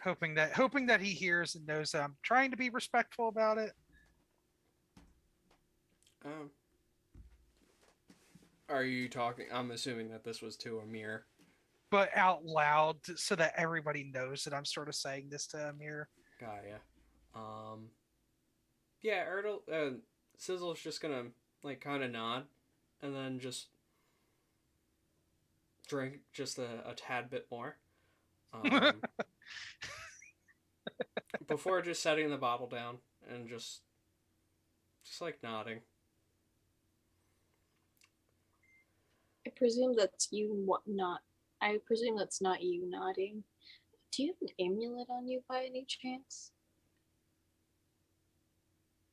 Hoping that he hears and knows that I'm trying to be respectful about it. Um, are you talking? I'm assuming that this was to Amir. But out loud so that everybody knows that I'm sort of saying this to Amir. Gaia. Yeah, Sizzle's just gonna like kind of nod, and then just drink just a tad bit more. Um, before just setting the bottle down and just like nodding. I presume that's you not. I presume that's not you nodding. Do you have an amulet on you by any chance?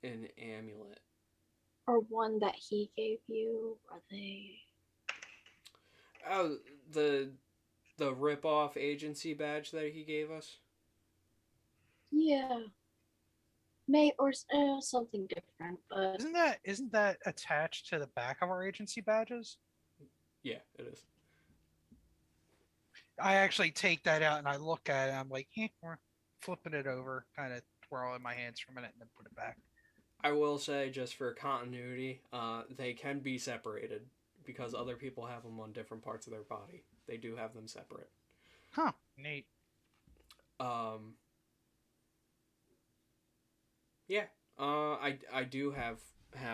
An amulet. Or one that he gave you? Are they? Oh, the rip off agency badge that he gave us. Yeah. May or something different, but Isn't that attached to the back of our agency badges? Yeah, it is. I actually take that out and I look at it. And I'm like, we're flipping it over, kind of twirl it in my hands for a minute, and then put it back. I will say, just for continuity, they can be separated because other people have them on different parts of their body. They do have them separate. Huh? Neat. Yeah. I do have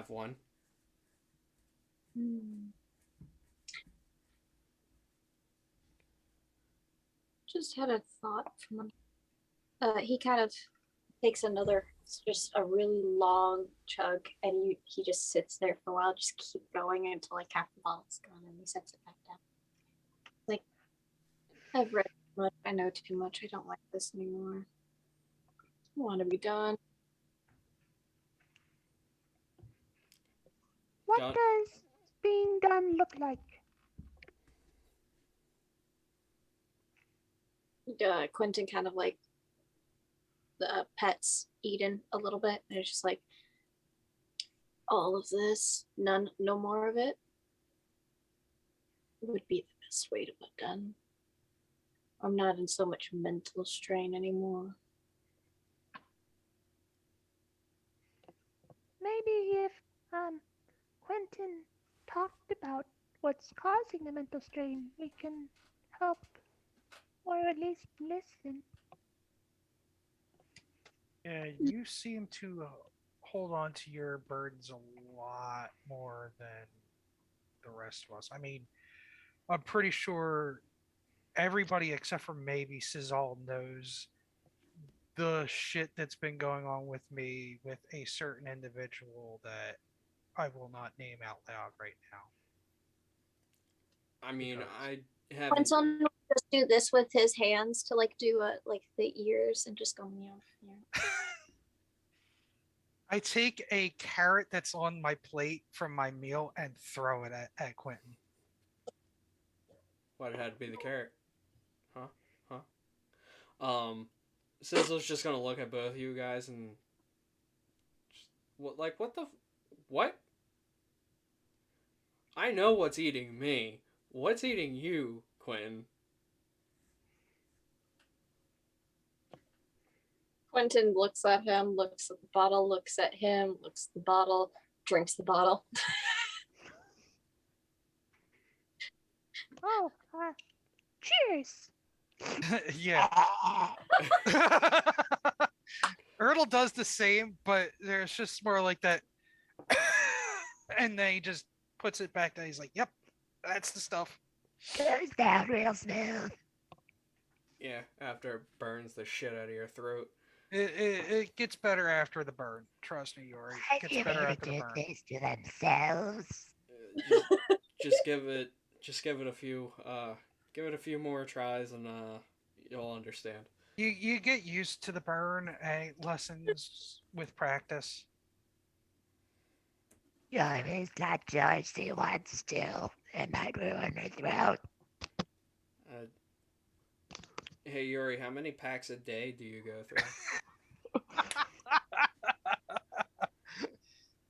one. Just had a thought from he kind of takes another, just a really long chug, and he just sits there for a while, just keep going until like half the bottle's gone, and he sets it back down. Like, I've read too much, I know too much, I don't like this anymore. I want to be done. What Done. does being done look like? Quentin kind of like the pets Eden a little bit, and it's just like, all of this, no more of it, would be the best way to put done. I'm not in so much mental strain anymore. Maybe if Quentin talked about what's causing the mental strain, we can help, or at least listen. Yeah, you seem to hold on to your burdens a lot more than the rest of us. I mean, I'm pretty sure everybody except for maybe Sizal knows the shit that's been going on with me with a certain individual that I will not name out loud right now. I mean, Because I haven't. Quentin will just do this with his hands to like do like the ears and just go meow, meow. I take a carrot that's on my plate from my meal and throw it at Quentin. Why'd it had to be the carrot? Huh? Sizzle's just gonna look at both of you guys and what the what? I know what's eating me. What's eating you, Quentin? Quentin looks at him, looks at the bottle, looks at him, looks at the bottle, drinks the bottle. Oh, cheers! Yeah. Ertl does the same, but there's just more like that. And then he just puts it back down. He's like, yep, that's the stuff. Goes down real smooth. Yeah, after it burns the shit out of your throat. It gets better after the burn. Trust me, Yori. It gets better after the burn. Things to themselves. Just give it a few more tries and you'll understand. You get used to the burn and lessons with practice. Yori's got George he wants to. It might ruin her throat. Hey Yuri, how many packs a day do you go through?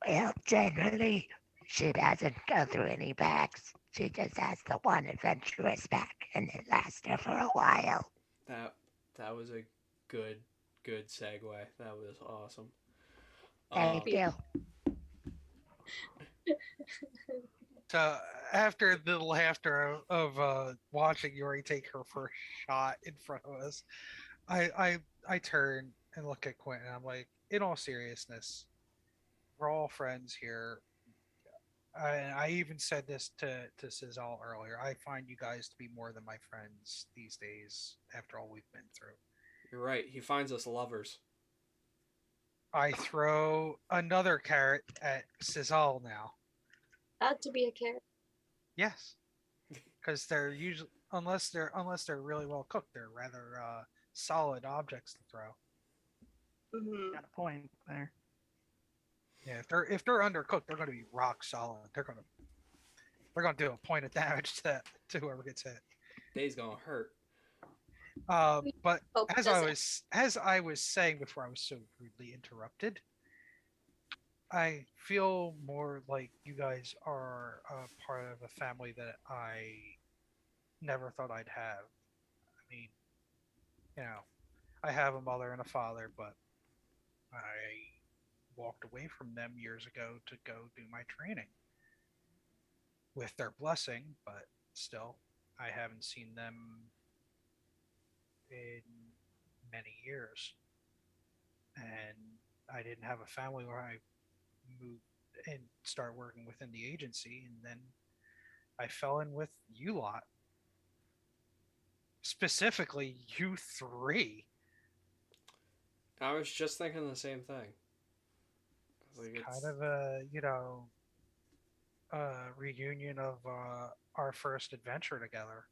Well, generally, she doesn't go through any packs. She just has the one adventurous pack, and it lasts her for a while. That that was a good good segue. That was awesome. Thank Um, you. So after the laughter of watching Yuri take her first shot in front of us, I turn and look at Quentin. I'm like, in all seriousness, we're all friends here. I even said this to Cizal earlier. I find you guys to be more than my friends these days after all we've been through. you're right. He finds us lovers. I throw another carrot at Cizal now. Had to be a carrot. Yes, because they're usually unless they're really well cooked, they're rather solid objects to throw. Mhm. Got a point there. Yeah, if they're undercooked, they're going to be rock solid. They're gonna do a point of damage to whoever gets hit. Day's gonna hurt. But Hope as I doesn't. was as I was saying before I was so rudely interrupted, I feel more like you guys are a part of a family that I never thought I'd have. I mean, you know, I have a mother and a father, but I walked away from them years ago to go do my training with their blessing, but still, I haven't seen them in many years. And I didn't have a family where I moved and start working within the agency, and then I fell in with you lot, specifically you three. I was just thinking the same thing. Like Kind it's of a reunion of our first adventure together.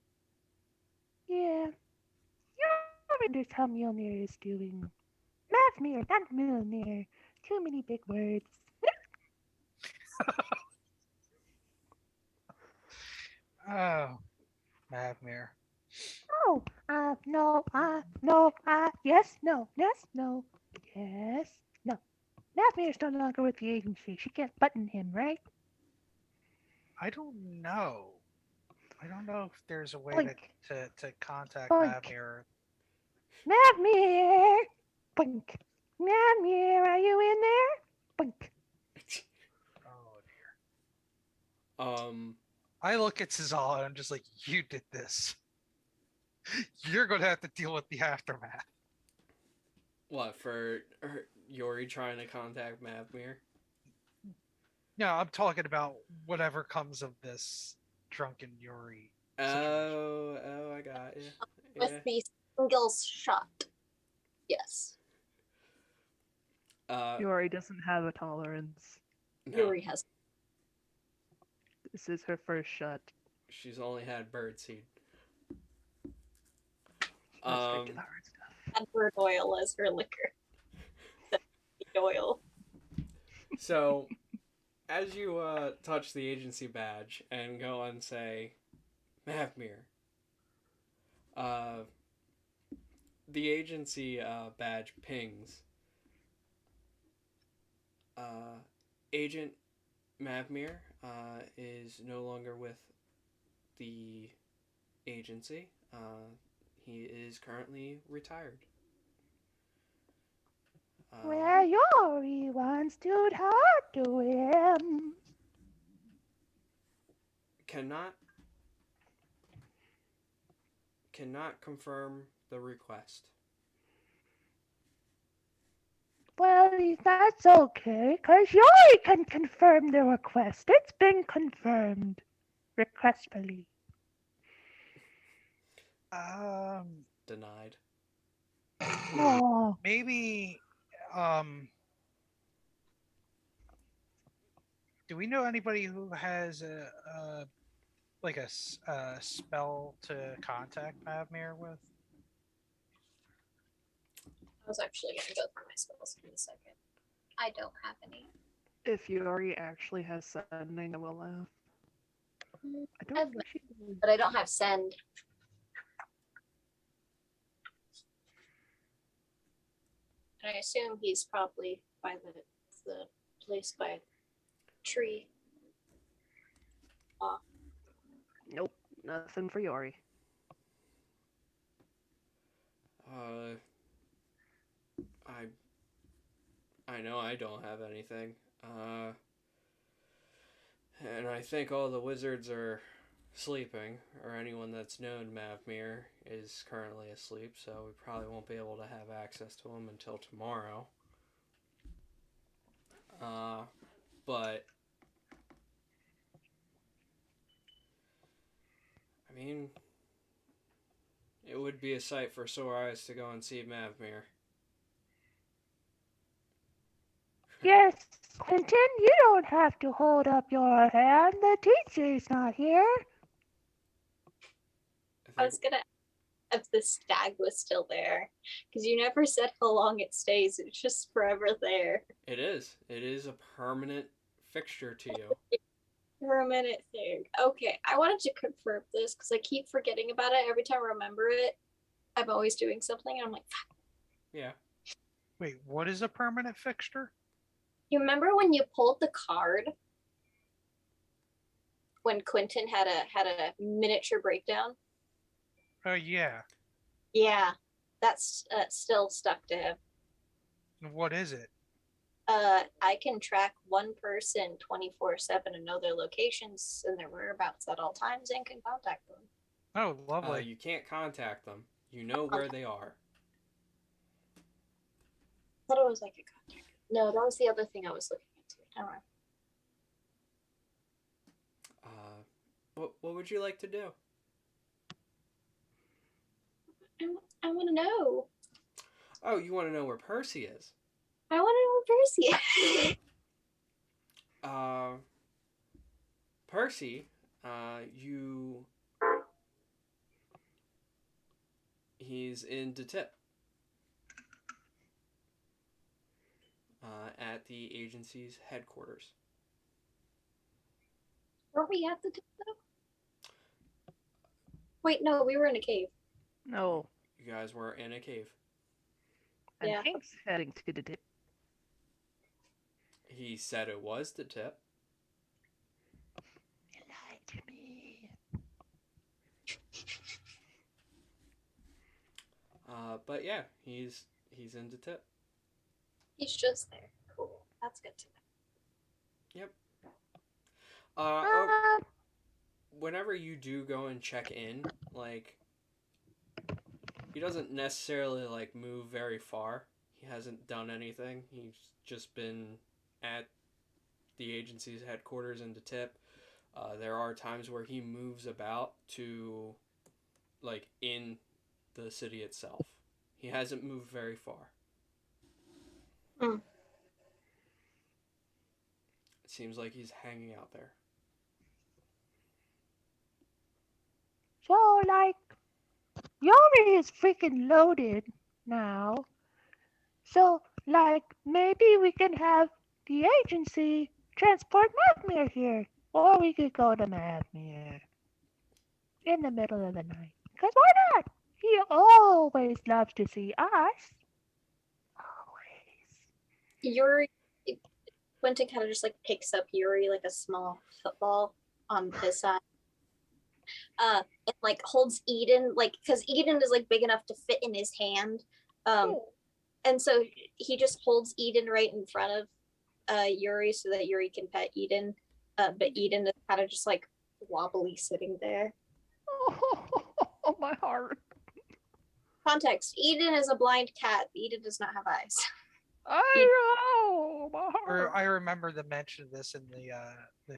Yeah. You wonder how Mjolnir is doing. Mavmir, not Mjolnir. Too many big words. Oh, Mavmir. Oh, no, no, yes, no, yes, no, yes, no. Mavmir's no longer with the agency. She can't button him, right? I don't know. I don't know if there's a way Blink, to contact blink. Mavmir. Mavmir! Blink. Mavmir, are you in there? Blink. Oh dear. um I look at Cizal and I'm just like, you did this. You're gonna have to deal with the aftermath. what for Yori trying to contact Mavmir? No, I'm talking about whatever comes of this drunken Yuri situation. Oh, I got you. With Yeah. the single shot. Yes. Yori doesn't have a tolerance. No, Yuri has. This is her first shot. she's only had birdseed. She goes straight to Um, the hard stuff. Had bird oil as her liquor. The oil. so as you touch the agency badge and go and say, Mavmir, uh, the agency badge pings. Uh, Agent Mavmir is no longer with the agency. He is currently retired. Well, Yori once to talk to him. Cannot confirm the request. Well, that's okay, 'cause Yori can confirm the request. It's been confirmed. Requestfully. Um, Denied. Oh, maybe. Um, do we know anybody who has a like a spell to contact Mavmir with? I was actually going to go through my spells in a second. I don't have any. If Yori actually has sending, I will laugh. I don't I've think she does. But I don't have send. And I assume he's probably by the place by tree. Nope, nothing for Yori. Uh, I I know I don't have anything. And I think all the wizards are sleeping, or anyone that's known Mavmir is currently asleep, so we probably won't be able to have access to him until tomorrow. But I mean, it would be a sight for sore eyes to go and see Mavmir. Yes, Quentin, you don't have to hold up your hand. The teacher's not here. I was gonna if the stag was still there, because you never said how long it stays. It's just forever there. It is. It is a permanent fixture to you. For a minute thing. Okay, I wanted to confirm this because I keep forgetting about it every time I remember it. I'm always doing something, and I'm like, Yeah. Wait, what is a permanent fixture? you remember when you pulled the card when Quentin had a miniature breakdown? Oh yeah. Yeah, that's still stuck to him. And what is it? I can track one person 24/7 and know their locations and their whereabouts at all times and can contact them. Oh, lovely. You can't contact them. You know where they are. I thought it was like a contact. No, that was the other thing I was looking into. Never mind. What would you like to do? I want to know. Oh, you want to know where Percy is? I want to know where Percy is. Percy, he's in the tip. At the agency's headquarters. Weren't we at the tip though? Wait, no, we were in a cave. No, You guys were in a cave. and Yeah. Hank's heading to the tip. He said it was the tip. You lied to me. But yeah, he's in the tip. He's just there. Cool. That's good to know. Yep. Uh, Whenever you do go and check in, like, he doesn't necessarily like move very far. He hasn't done anything. He's just been at the agency's headquarters in the tip. There are times where he moves about to, like, in the city itself. He hasn't moved very far. Hmm. It seems like he's hanging out there. so, like, Yori is freaking loaded now. So, like, maybe we can have the agency transport Mavmir here. Or we could go to Mavmir in the middle of the night. Because why not? He always loves to see us. Always. Yuri, Quentin kind of just like picks up Yuri like a small football on his side. And like holds Eden, like, because Eden is like big enough to fit in his hand. And so he just holds Eden right in front of Yuri so that Yuri can pet Eden. But Eden is kind of just like wobbly sitting there. Oh, my heart. Context: Eden is a blind cat. Eden does not have eyes. I know, my heart. I remember the mention of this in the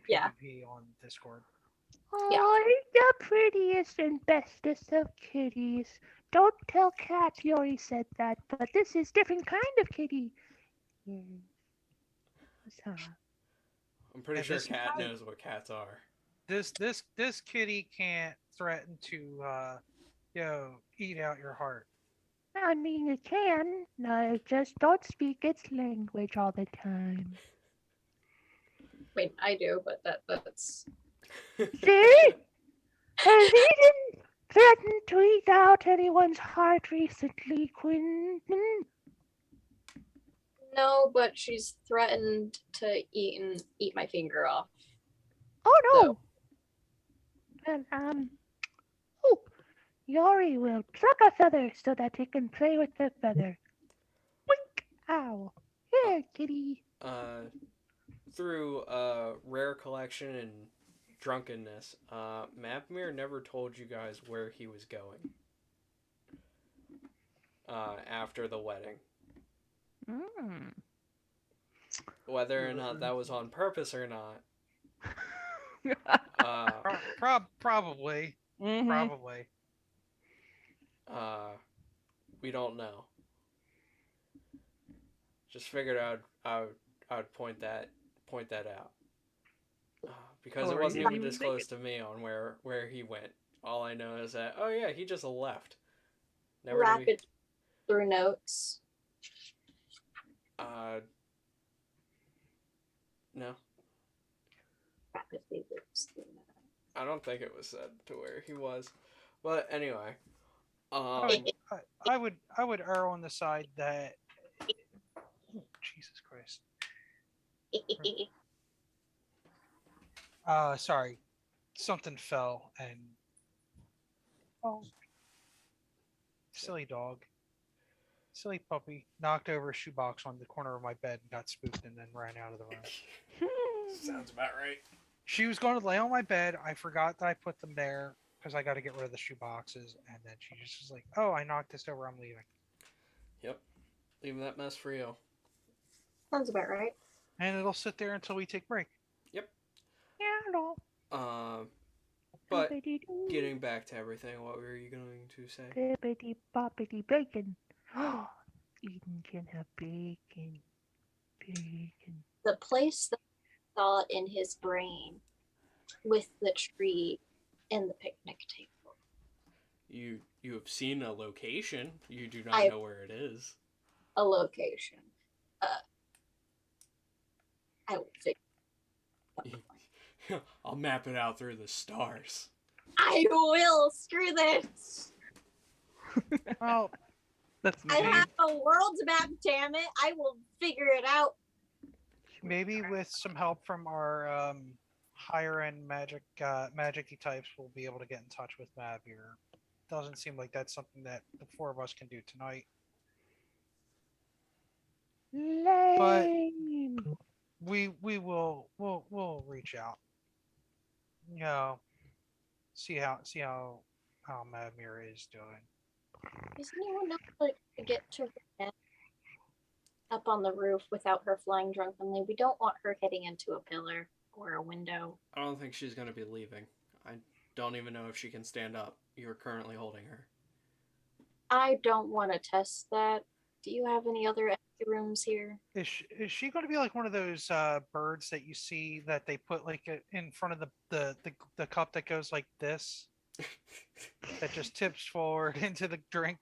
Yeah. PvP on Discord. Yeah. Oh, he's the prettiest and bestest of kitties. Don't tell Cat Yori said that, but this is different kind of kitty. Yes. I'm pretty And sure this- Cat knows what cats are. This kitty can't threaten to eat out your heart. I mean, it can. No, just don't speak its language all the time. I mean, I do, but that's See? Has Eden threatened to eat out anyone's heart recently, Quentin? No, but she's threatened to eat my finger off. Oh So no! Well, oh, Yori will pluck a feather so that he can play with the feather. Wink! Ow! Uh, Here, kitty. through rare collection and drunkenness, Mapmir never told you guys where he was going after the wedding. Mm. Whether or not that was on purpose or not, Probably. Mm-hmm. Probably. uh, we don't know. Just figured I would point that out because it Or wasn't you even make disclosed it. to me on where he went. All I know is that yeah, he just left. Never do we. rapid through notes. Uh, no, Rapidly moves through notes. I don't think it was said to where he was. But anyway, I, I would err on the side that Jesus Christ. Sorry, something fell and oh, silly dog, silly puppy knocked over a shoebox on the corner of my bed and got spooked and then ran out of the room. sounds about right. She was going to lay on my bed. I forgot that I put them there because I got to get rid of the shoe boxes. And then she just was like, "Oh, I knocked this over. I'm leaving." Yep, leave that mess for you. Sounds about right. And it'll sit there until we take break. Yep. Hello. But Bippity-doo. getting back to everything, what were you going to say? Bippity boppity bacon. Eden can have bacon. Bacon. The place that I saw in his brain with the tree and the picnic table. You have seen a location. You do not I- know where it is. A location. I will figure. I'll map it out through the stars. I will. Screw this. Well, That's I me. have a world's map. Damn it! I will figure it out. maybe with some help from our higher end magic types, we'll be able to get in touch with Mavir. Doesn't seem like that's something that the four of us can do tonight. Lame. We'll reach out. You know, see how Mavir is doing. Does anyone know how to get to her nest up on the roof without her flying drunkenly? We don't want her hitting into a pillar or a window. I don't think she's going to be leaving. I don't even know if she can stand up. You're currently holding her. I don't want to test that. Do you have any other empty rooms here? Is she going to be like one of those birds that you see that they put like in front of the cup that goes like this, that just tips forward into the drink?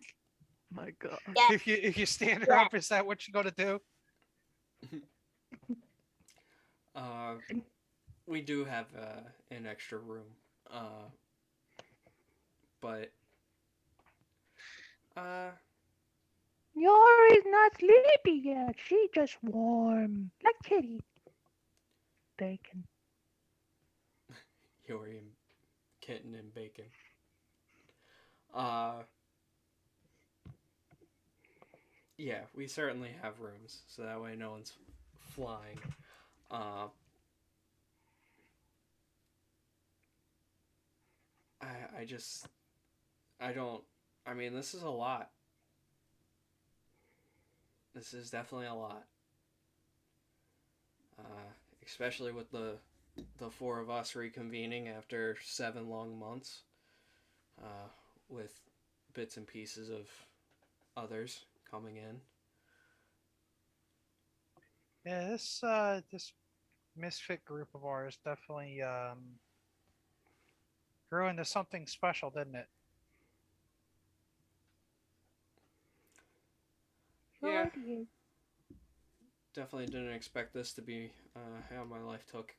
My God. Yeah. If you stand her up, is that what you're going to do? We do have an extra room. But Yori's not sleepy yet. She just warm. Like kitty. Bacon. Yori and Kitten and Bacon. Yeah, we certainly have rooms, so that way no one's flying. I don't. I mean, this is a lot. This is definitely a lot. Especially with the four of us reconvening after 7 long months, with bits and pieces of others coming in. Yeah, this misfit group of ours definitely grew into something special, didn't it? Yeah, Sure did. definitely didn't expect this to be how my life took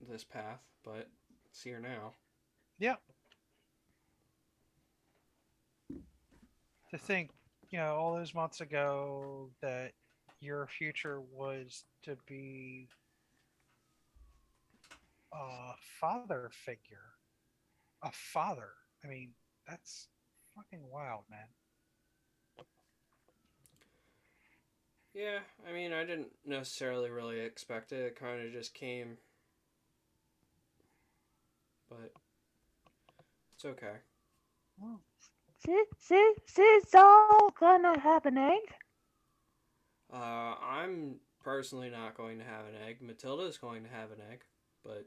this path, but it's here now. Yeah. To think all those months ago that your future was to be a father figure. A father. I mean, that's fucking wild, man. Yeah, I mean, I didn't necessarily really expect it. It kind of just came, but it's okay. Well, Is all gonna have an egg? I'm personally not going to have an egg. Matilda's going to have an egg, but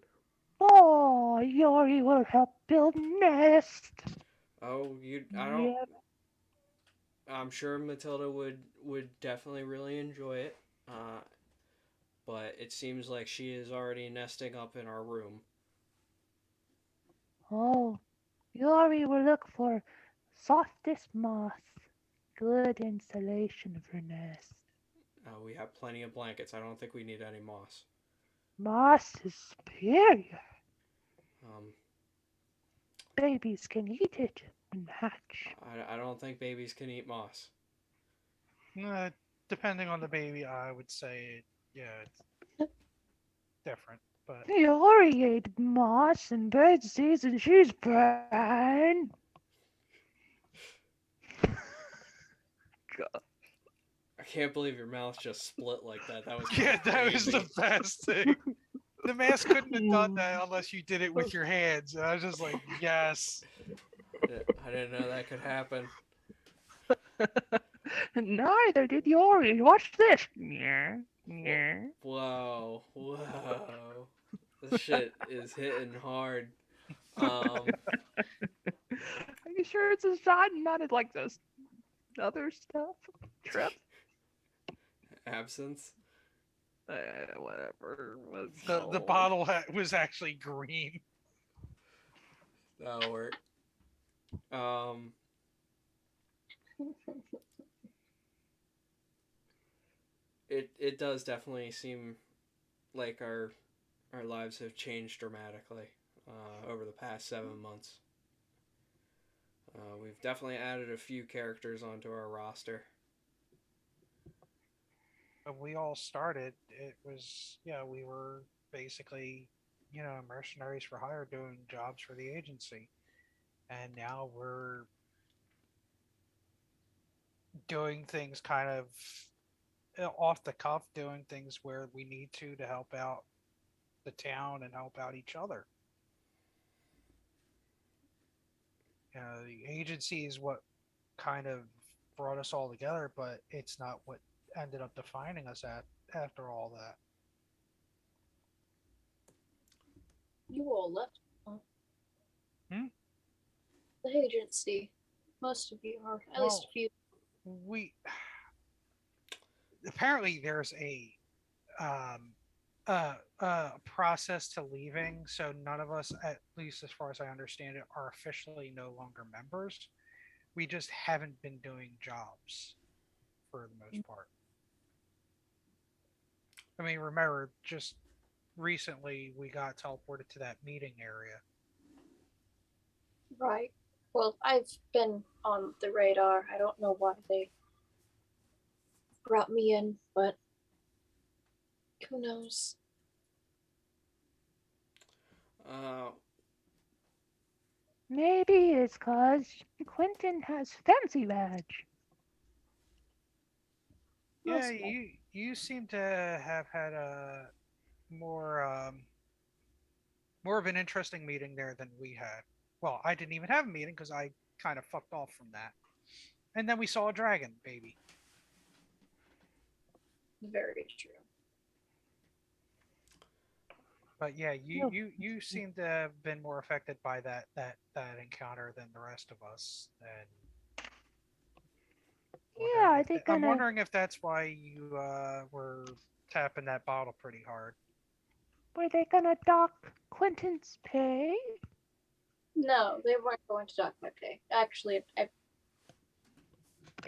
Oh, Yori will help build nest. I don't. Yep. I'm sure Matilda would definitely really enjoy it. Uh, but it seems like she is already nesting up in our room. Oh, Yori will look for softest moss. Good insulation for nest. We have plenty of blankets. I don't think we need any moss. Moss is superior. Um, Babies can eat it and hatch. I don't think babies can eat moss. uh, depending on the baby, I would say, yeah, it's different. But Yori ate moss in bird season. She's fine. God. I can't believe your mouth just split like that. That was kind yeah, of that was crazy. the best thing. The mask couldn't have done that unless you did it with your hands. And I was just like, yes. I didn't know that could happen. Neither did Yori. Watch this. Yeah, yeah. Whoa. This shit is hitting hard. Um, Are you sure it's a shot and not like this other stuff? Trips? absence. Whatever. What's The called. bottle was actually green. That'll work. Um, it does definitely seem like our lives have changed dramatically over the past 7 months. We've definitely added a few characters onto our roster. When we all started, it was, we were basically, mercenaries for hire doing jobs for the agency. And now we're doing things kind of off the cuff, doing things where we need to help out the town and help out each other. The agency is what kind of brought us all together, but it's not what ended up defining us after all that. You all left Hmm? the agency. Most of you, or at least Well, a few. we apparently there's um, process to leaving, so none of us, at least as far as I understand it, are officially no longer members. We just haven't been doing jobs for the most part. I mean, remember, just recently we got teleported to that meeting area. Right. Well, I've been on the radar. I don't know why they brought me in, but who knows? Uh, Maybe it's 'cause Quentin has fancy badge. Yeah, Most you seem to have had a more more of an interesting meeting there than we had. Well, I didn't even have a meeting because I kind of fucked off from that. And then we saw a dragon, baby. very true. But yeah, No. you seem to have been more affected by that encounter than the rest of us. And Yeah, are they I'm gonna wondering if that's why you were tapping that bottle pretty hard. were they gonna dock Quentin's pay? No, they weren't going to dock my pay. Actually, it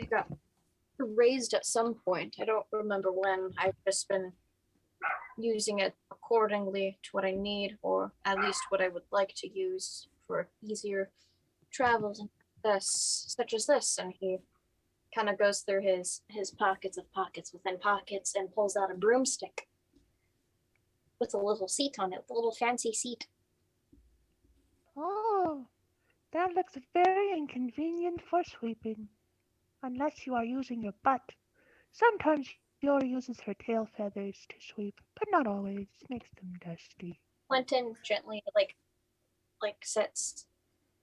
got raised at some point. I don't remember when. I've just been using it accordingly to what I need, or at least what I would like to use for easier travels and this, such as this. And he kind of goes through his pockets of pockets within pockets and pulls out a broomstick with a little seat on it, with a little fancy seat. Oh, that looks very inconvenient for sweeping, unless you are using your butt. Sometimes Yori uses her tail feathers to sweep, but not always. Makes them dusty. Quentin gently like sets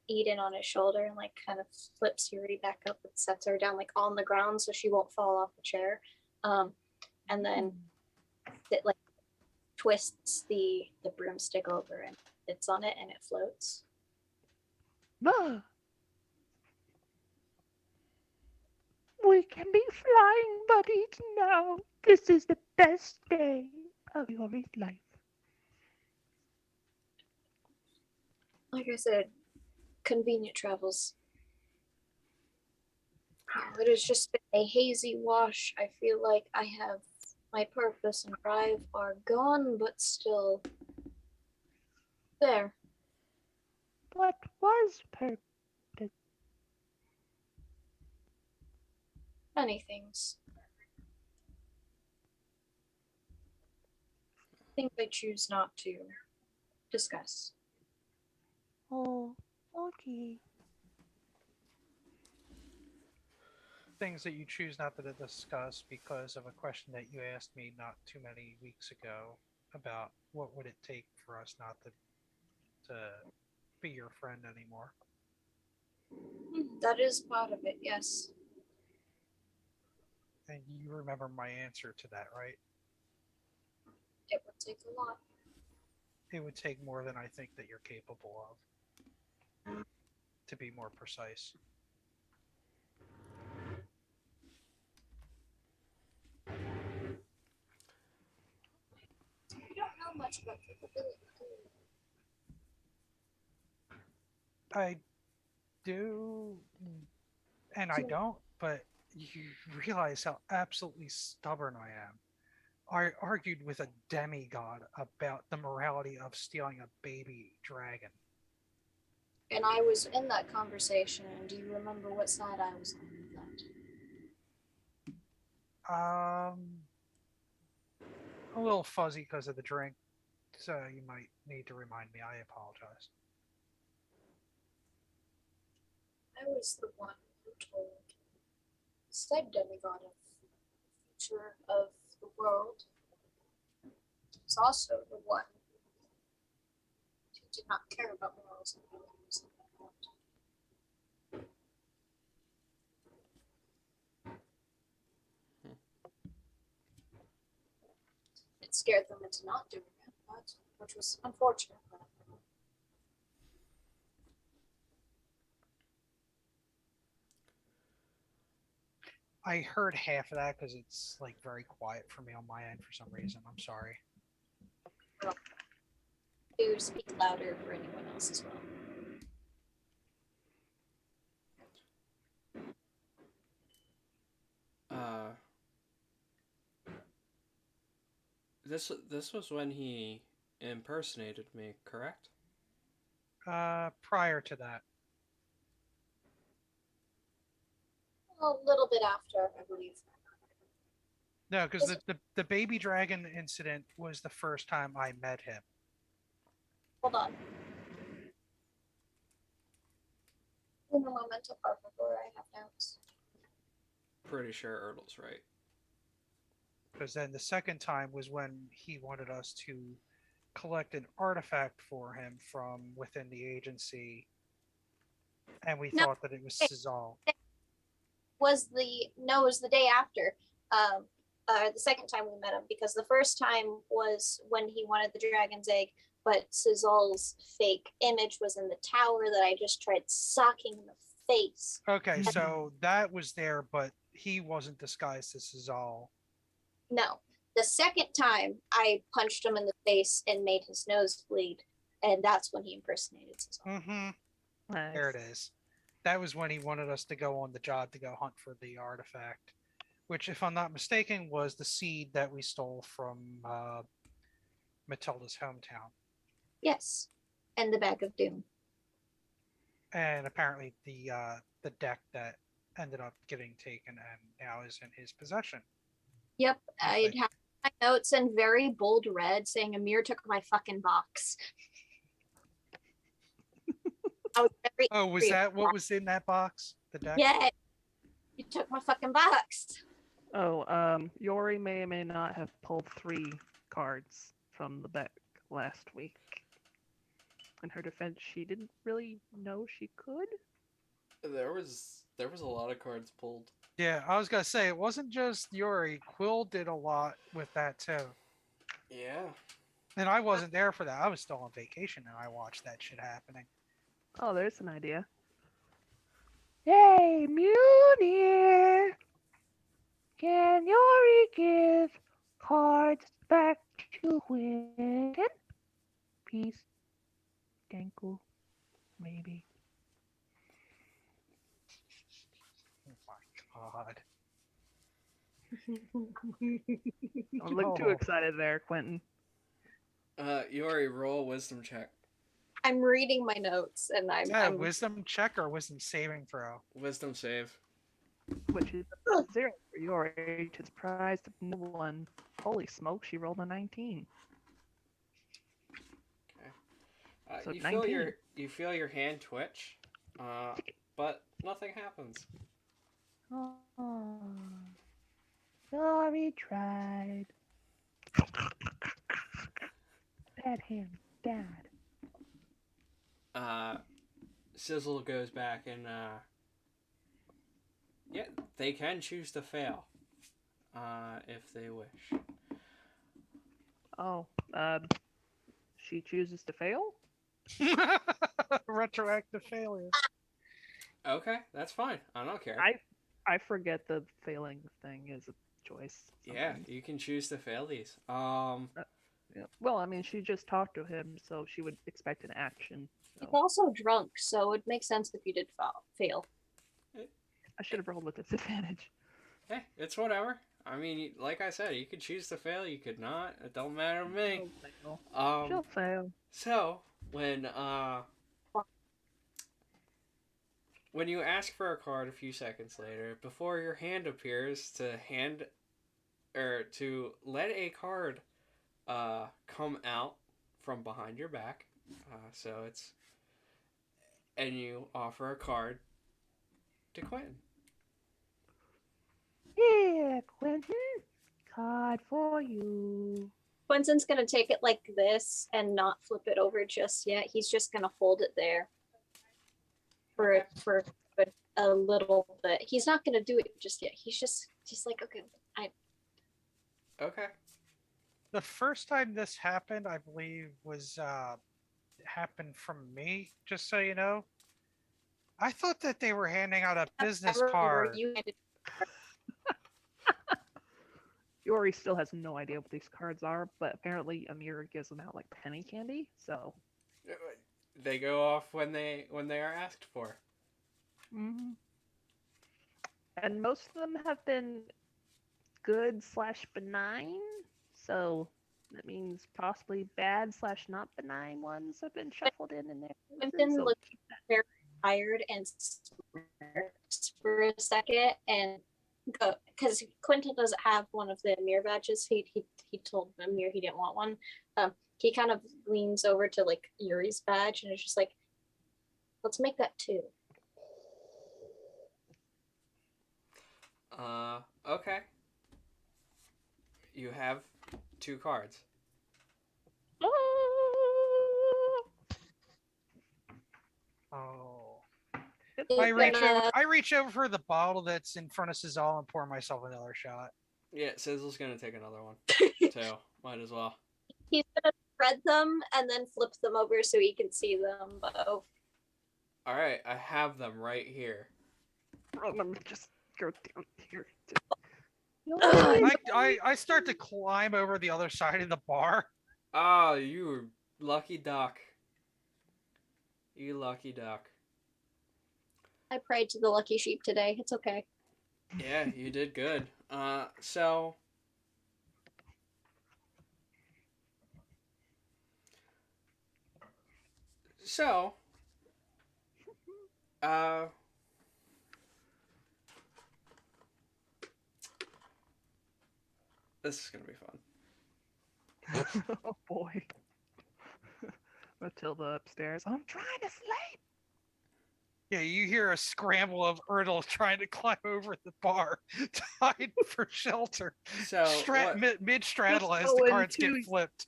Eden on his shoulder and like kind of flips Yuri back up and sets her down like on the ground so she won't fall off the chair. And then it like twists the broomstick over and sits on it and it floats. Ah, we can be flying buddies now. This is the best day of Yori's life. Like I said, convenient travels. It has just been a hazy wash. I feel like I have my purpose and drive are gone, but still there. What was purpose? Many things. Things I choose not to discuss. Oh, okay. Things that you choose not to discuss because of a question that you asked me not too many weeks ago about what would it take for us not to be your friend anymore. That is part of it, yes. And you remember my answer to that, right? It would take a lot. It would take more than I think that you're capable of, to be more precise. You don't know much about capability, do you? I do, and I don't, but you realize how absolutely stubborn I am. I argued with a demigod about the morality of stealing a baby dragon. And I was in that conversation, and do you remember what side I was on with that? A little fuzzy because of the drink, so you might need to remind me. I apologize. I was the one who told said demigod of the future of the world. He was also the one who did not care about morals and values in that world. It scared them into not doing it, but which was unfortunate. I heard half of that because it's like very quiet for me on my end for some reason. I'm sorry. To speak louder for anyone else as well. This was when he impersonated me, correct? Prior to that, A little bit after, I believe. no, because the baby dragon incident was the first time I met him. Hold on. In the moment of part before I have notes. Pretty sure Ertle's right. Because then the second time was when he wanted us to collect an artifact for him from within the agency, and we No. thought that it was Cizal. It was the day after. The second time we met him, because the first time was when he wanted the dragon's egg, but Cizal's fake image was in the tower that I just tried socking in the face. Okay, so that was there, but he wasn't disguised as Cizal. No. The second time I punched him in the face and made his nose bleed, and that's when he impersonated Cizal. Mm-hmm. Nice. There it is. That was when he wanted us to go on the job to go hunt for the artifact, which, if I'm not mistaken, was the seed that we stole from Matilda's hometown. Yes. And the bag of doom. And apparently the deck that ended up getting taken and now is in his possession. Yep, I I'd think. have my notes in very bold red saying Amir took my fucking box. I was very Oh, was angry that about what was in that box? The deck? Yeah, you took my fucking box. Oh, Yori may or may not have pulled 3 cards from the deck last week. In her defense, she didn't really know she could. There was a lot of cards pulled. Yeah, I was gonna say it wasn't just Yuri. Quill did a lot with that too. Yeah. And I wasn't there for that. I was still on vacation and I watched that shit happening. Oh, there's an idea. Hey, Munir! Can Yori give cards back to Quentin? Peace. Danku. Maybe. Oh my god. Don't look too Oh. excited there, Quentin. Yori, roll a wisdom check. I'm reading my notes and Is that a I'm wisdom check or wisdom saving throw? Wisdom save. Which is a 0 for Yori, to the surprise of no one. Holy smoke, she rolled a 19. So You 19. feel your hand twitch, but nothing happens. Oh, Yori tried. Bad hand, Dad. Sizzle goes back and yeah, they can choose to fail, if they wish. Oh, she chooses to fail? Retroactive failure. Okay, that's fine. I don't care. I forget the failing thing is a choice. Yeah, sometimes. you can choose to fail these. Yeah. Well, I mean, she just talked to him, so she would expect an action. he's So also drunk, so it makes sense if you did fail. I should have rolled with disadvantage. Hey, it's whatever. I mean, like I said, you could choose to fail, you could not. It don't matter to me. She'll fail. She'll fail. So when you ask for a card a few seconds later, before your hand appears to hand or to let a card come out from behind your back. So it's and you offer a card to Quentin. Here, Quentin. Card for you. Quentin's gonna take it like this and not flip it over just yet. He's just gonna hold it there for a little bit. He's not gonna do it just yet. He's just like, okay, Okay. The first time this happened, I believe, was happened from me, just so you know. I thought that they were handing out a business remember card. you handed Yori still has no idea what these cards are, but apparently Amira gives them out like penny candy. So. They go off when they are asked for. Mm-hmm. And most of them have been good/benign. So that means possibly bad/not benign ones have been shuffled in there. Quentin So looked very tired and smirked for a second and because Quentin doesn't have one of the Amir badges. He told Amir he didn't want one. He kind of leans over to like Yuri's badge and is just like, let's make that 2. Okay. You have 2 cards. Oh. He's I gonna- reach over for the bottle that's in front of Cizal and pour myself another shot. Yeah, Sizzle's gonna take another one too. Might as well. He's gonna spread them and then flip them over so he can see them both. All right, I have them right here. let me just go down here. I start to climb over the other side of the bar. Oh, you lucky duck. You lucky duck. I prayed to the lucky sheep today. It's okay. Yeah, you did good. So uh This is gonna be fun. Oh boy. Matilda upstairs. I'm trying to sleep. Yeah, you hear a scramble of Erdl trying to climb over the bar to hide for shelter. So what? Mid straddle Just as go the cards get into- flipped.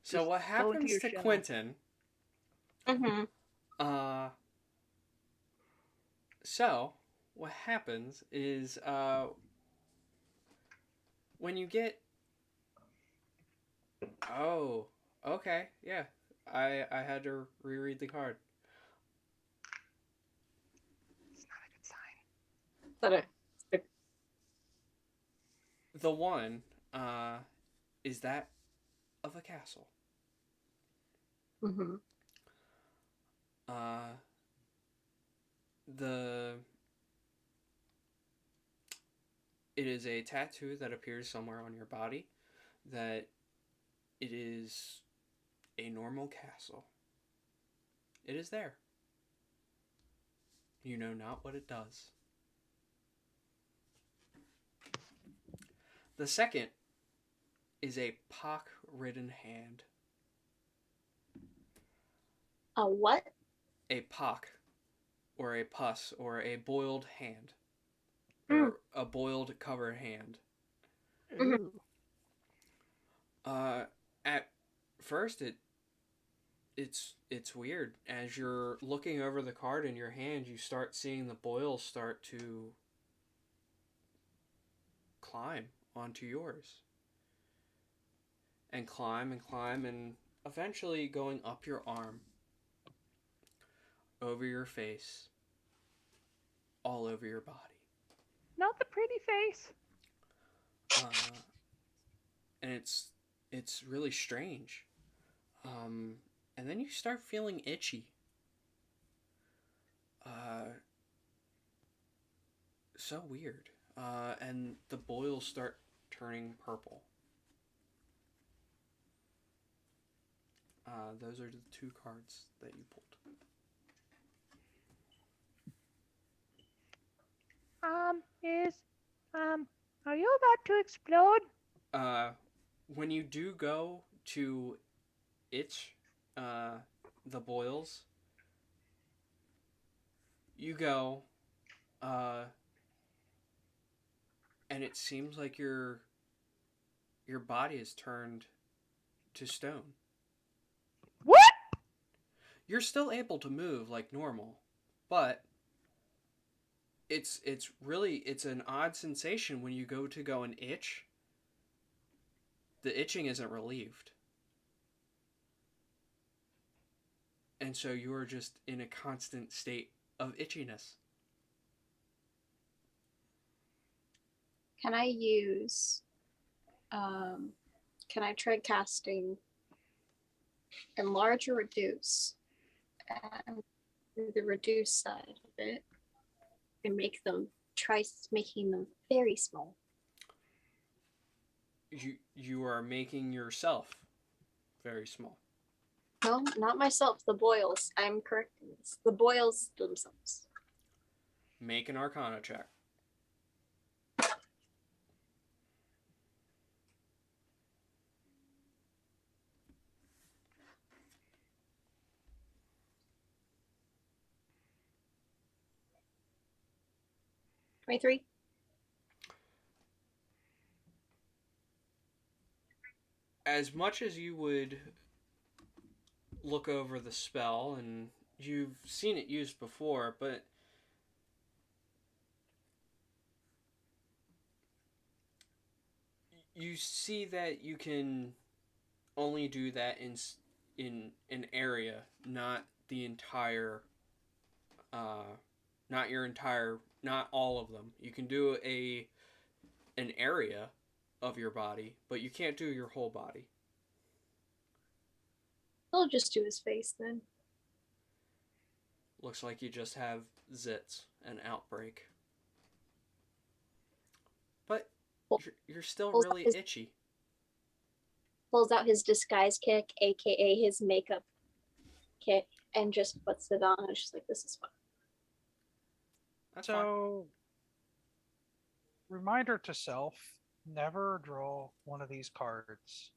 So Just what go into happens your to shell. Quentin? Mm-hmm. Uh, so what happens is when you get. Oh, okay, yeah. I had to reread the card. It's not a good sign. But The one is that of a castle. mm-hmm. Uh, the it is a tattoo that appears somewhere on your body that it is a normal castle. It is there. You know not what it does. The second is a pock-ridden hand. A what? A pock, or a pus, or a boiled hand, Mm. or a boiled covered hand. Mhm. Ooh. At first it's weird. As you're looking over the card in your hand, you start seeing the boils start to climb onto yours. And climb and climb and eventually going up your arm, over your face, all over your body. Not the pretty face. Uh, and it's really strange. And then you start feeling itchy. So weird. And the boils start turning purple. Those are the two cards that you pulled. Is are you about to explode? When you do go to itch the boils, you go, and it seems like your body is turned to stone. What? You're still able to move like normal, but it's an odd sensation when you go and itch. The itching isn't relieved. And so you are just in a constant state of itchiness. Can I use? Can I try casting enlarge or reduce? And the reduce side of it, and try making them very small. You are making yourself very small. No, not myself. The boils. I'm correcting this. The boils themselves. Make an Arcana check. $23. As much as you would look over the spell, and you've seen it used before, but you see that you can only do that in an area, not the entire, not all of them. You can do an area of your body, but you can't do your whole body. I'll just do his face then. Looks like you just have zits, an outbreak. But you're still really itchy. Pulls out his disguise kick, aka his makeup kit, and just puts it on. And she's like, "This is fun." That's fine. So, reminder to self: never draw one of these cards.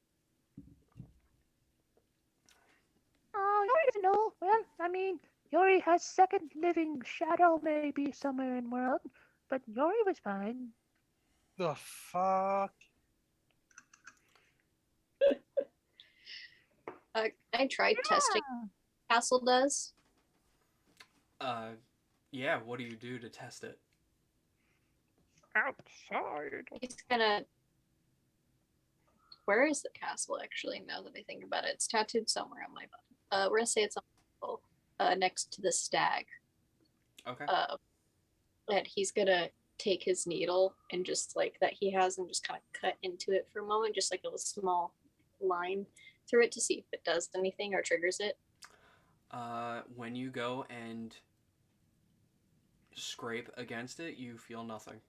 Oh, Yuri doesn't know. Well, I mean, Yuri has second living shadow maybe somewhere in world, but Yuri was fine. The fuck? I tried testing. Yeah. Castle does. Uh, yeah. What do you do to test it? Outside. He's gonna. Where is the castle actually? Now that I think about it, it's tattooed somewhere on my body. We're gonna say it's on the wall, next to the stag. Okay. And he's gonna take his needle and just like that he has and just kind of cut into it for a moment, just like a small line through it to see if it does anything or triggers it. When you go and scrape against it, you feel nothing.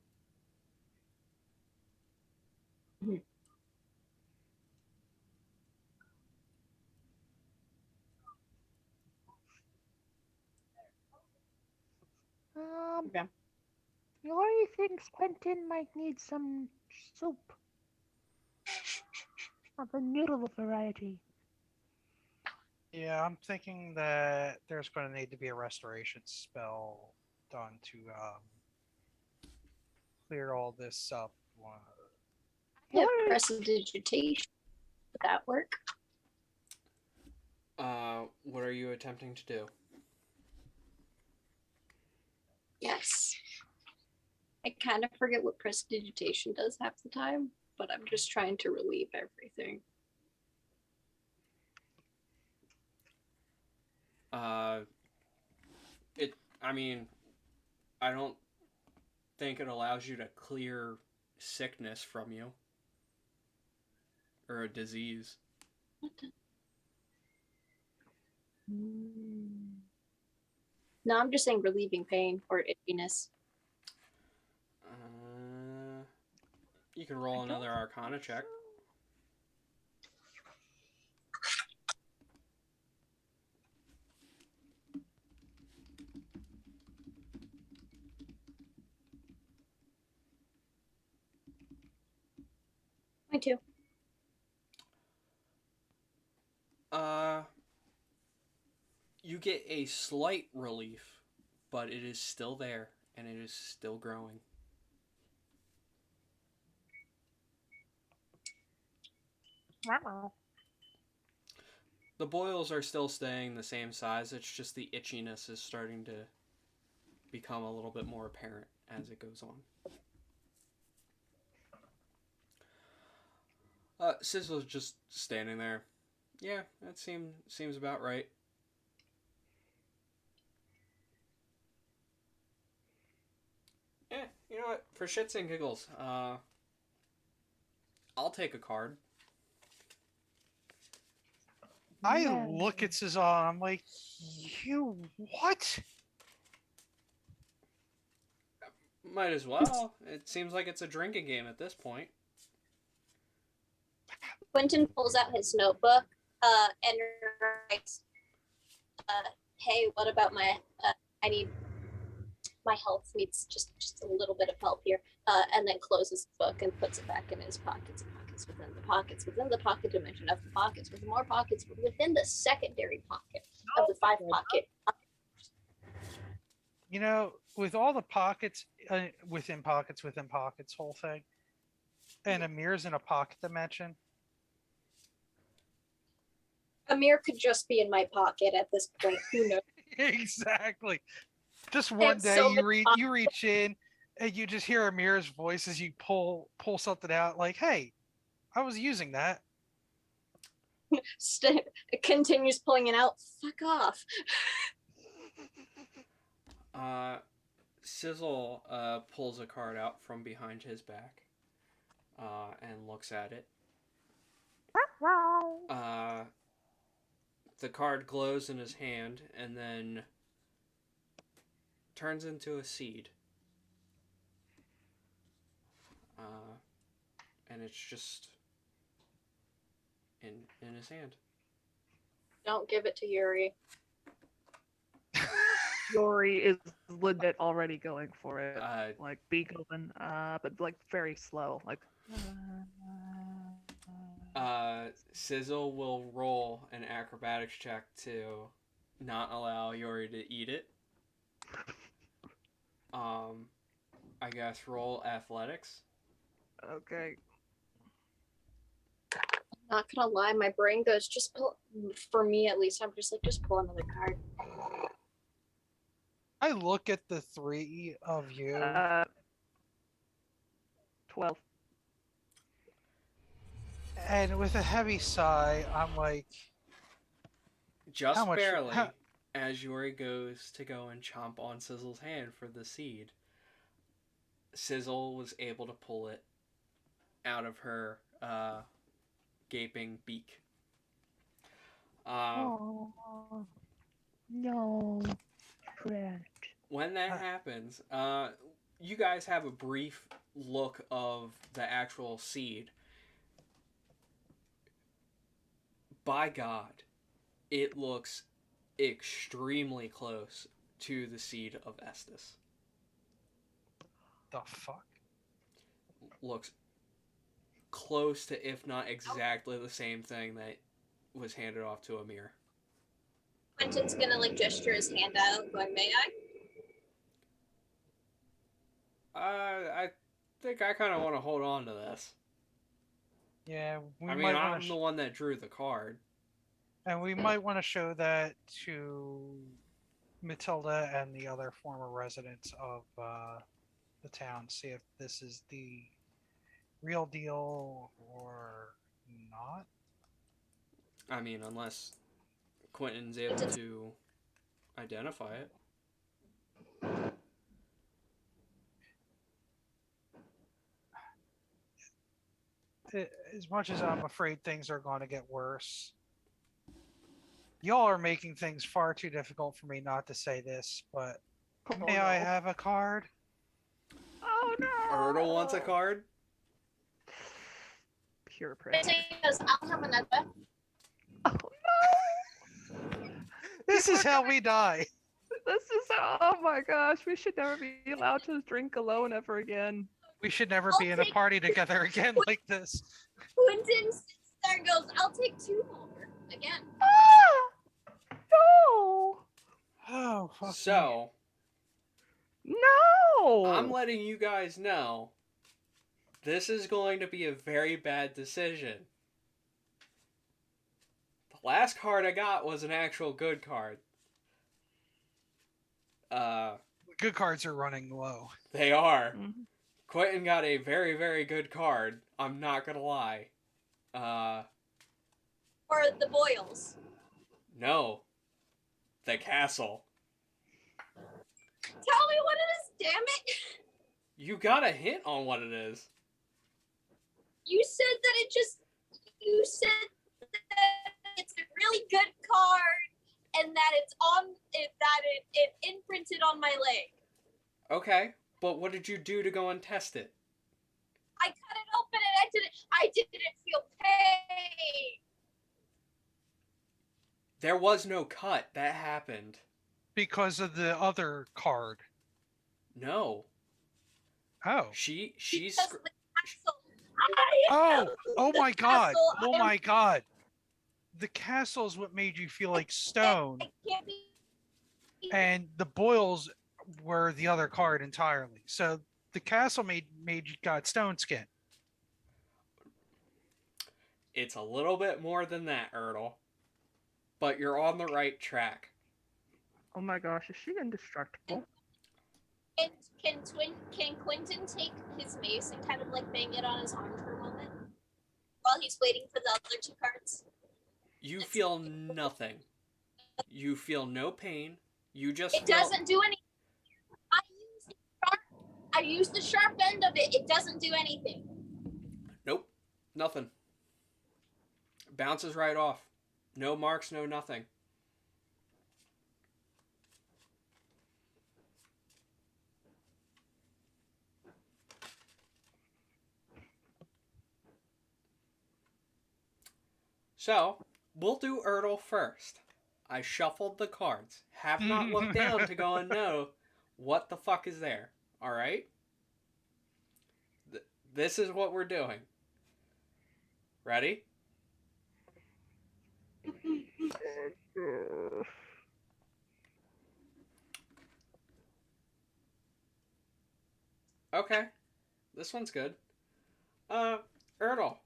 Okay. Yuri thinks Quentin might need some soup of a noodle variety. Yeah, I'm thinking that there's going to need to be a restoration spell done to clear all this up. Yeah, Yuri, prestidigitation. Would that work? What are you attempting to do? Yes. I kind of forget what prestidigitation does half the time, but I'm just trying to relieve everything. It. I mean, I don't think it allows you to clear sickness from you or a disease. No, I'm just saying relieving pain or itchiness. You can roll another Arcana check. Me too. You get a slight relief, but it is still there and it is still growing. The boils are still staying the same size. It's just the itchiness is starting to become a little bit more apparent as it goes on. Sizzle's just standing there. Yeah, that seems about right. Yeah, you know what? For shits and giggles, I'll take a card. I Yeah. look at Cesar, I'm like, you what? Might as well. It seems like it's a drinking game at this point. Quentin pulls out his notebook and writes, "Hey, what about my? I need my health needs just a little bit of help here." And then closes the book and puts it back in his pockets and pockets within the pockets within the pocket dimension of the pockets with more pockets within the secondary pocket of the 5 pocket. You know, with all the pockets within pockets within pockets, whole thing, and Amir's in a pocket dimension. Amir could just be in my pocket at this point. Who knows? Exactly. Just I one have day so you reach in and you just hear Amir's voice as you pull something out like, "Hey, I was using that." Continues pulling it out. Fuck off. Sizzle pulls a card out from behind his back and looks at it. The card glows in his hand and then turns into a seed. And it's just in his hand. Don't give it to Yuri. Yori is legit already going for it. Uh, Like beak open, but like very slow. Like Sizzle will roll an acrobatics check to not allow Yori to eat it. I guess roll athletics. okay. Not gonna lie, my brain goes just pull. For me, at least, I'm just like just pull another card. I look at the three of you. 12. And with a heavy sigh, I'm like, Just how much? barely, as Yori goes to go and chomp on Sizzle's hand for the seed, Sizzle was able to pull it out of her gaping beak. Oh, no, friend. When that happens, you guys have a brief look of the actual seed. By God, it looks extremely close to the seed of Estes. the fuck? Looks close to, if not exactly, the same thing that was handed off to Amir. Quentin's gonna like gesture his hand out, going, "May I?" I think I kind of want to hold on to this. Yeah, we I mean, might I'm want the to, one that drew the card. and we might want to show that to Matilda and the other former residents of the town. See if this is the real deal or not. I mean, unless Quentin's able to identify it. As much as I'm afraid things are going to get worse, y'all are making things far too difficult for me not to say this, but Oh, may no. I have a card? Oh no! Ertl wants a card? Pure pressure. Quentin goes, "I'll have another." Oh This is how we die. no! This is oh my gosh! We should never be allowed to drink alone ever again. We should never I'll be in a take- party together again like this. Quentin sits there and goes, "I'll take 2 more." Again. Ah! No! Oh, fuck me. So, No! I'm letting you guys know this is going to be a very bad decision. The last card I got was an actual good card. Good cards are running low. They are. Mhm. Quentin got a very, very good card. I'm not gonna lie. Or the boils. No. The castle. Tell me what it is, damn it! You got a hint on what it is. You said that it just. You said that it's a really good card, and that it's on. It imprinted on my leg. Okay, but what did you do to go and test it? I cut it open and I didn't feel pain. There was no cut. That happened. Because of the other card. No. Oh. She's Because the castle. Oh my god. Castle, Oh my god. The castle is what made you feel like stone, I can't be. and the boils were the other card entirely. So the castle made you got stone skin. It's a little bit more than that, Ertl. But you're on the right track. Oh my gosh! Is she indestructible? Can Quentin take his mace and kind of like bang it on his arm for a moment while he's waiting for the other 2 cards? You feel nothing. You feel no pain. You just It doesn't do anything. I use the sharp end of it. It doesn't do anything. Nope. Nothing. Bounces right off. No marks, no nothing. So, we'll do Ertl first. I shuffled the cards. Have not looked down to go and know what the fuck is there. Alright? This is what we're doing. Ready? Okay. This one's good. Ertl.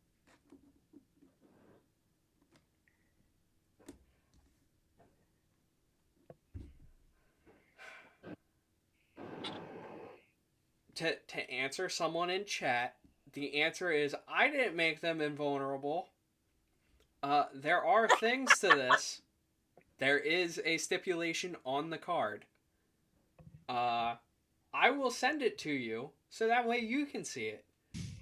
To answer someone in chat, the answer is I didn't make them invulnerable. There are things to this. There is a stipulation on the card. I will send it to you so that way you can see it.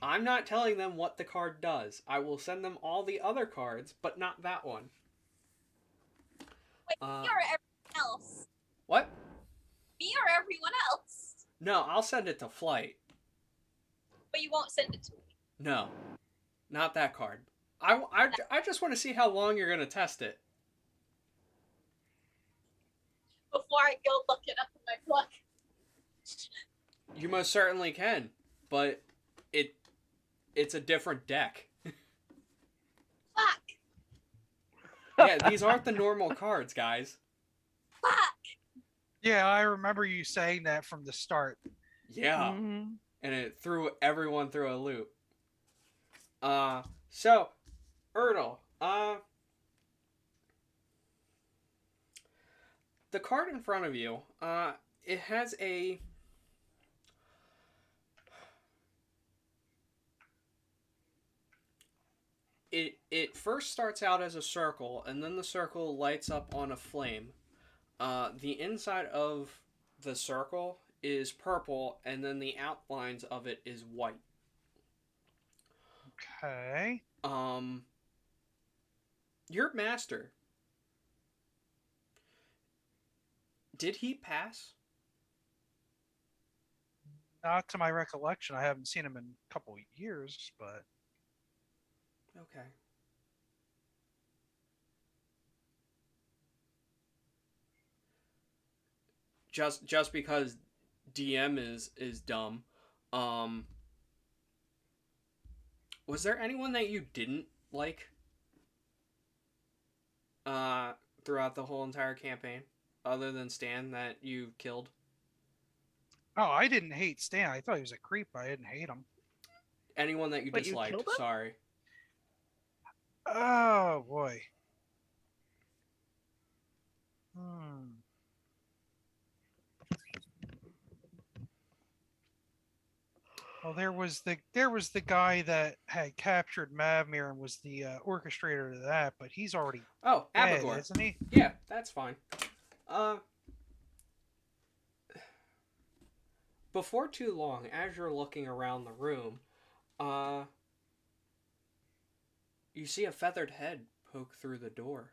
I'm not telling them what the card does. I will send them all the other cards, but not that one. Wait, me or everyone else? What? Me or everyone else? No, I'll send it to Flight. But you won't send it to me. No, not that card. I just want to see how long you're going to test it. Before I go look it up in my book. You most certainly can, but it's a different deck. Fuck! Yeah, these aren't the normal cards, guys. Fuck! Yeah, I remember you saying that from the start. Yeah. Mm-hmm. And it threw everyone through a loop. So, Ertl, the card in front of you, it has a... It first starts out as a circle, and then the circle lights up on a flame. The inside of the circle is purple, and then the outlines of it is white. Okay. Your master, did he pass? Not to my recollection. I haven't seen him in a couple of years, but Okay. Just because DM is dumb. Was there anyone that you didn't like throughout the whole entire campaign other than Stan that you killed? oh, I didn't hate Stan. I thought he was a creep. I didn't hate him. Anyone that you Wait, you disliked? killed him? Sorry. Oh boy. Hmm. Well, there was the guy that had captured Mavmir and was the orchestrator of that, but he's already Oh, dead, Abigor. isn't he? Yeah, that's fine. Before too long, as you're looking around the room, you see a feathered head poke through the door.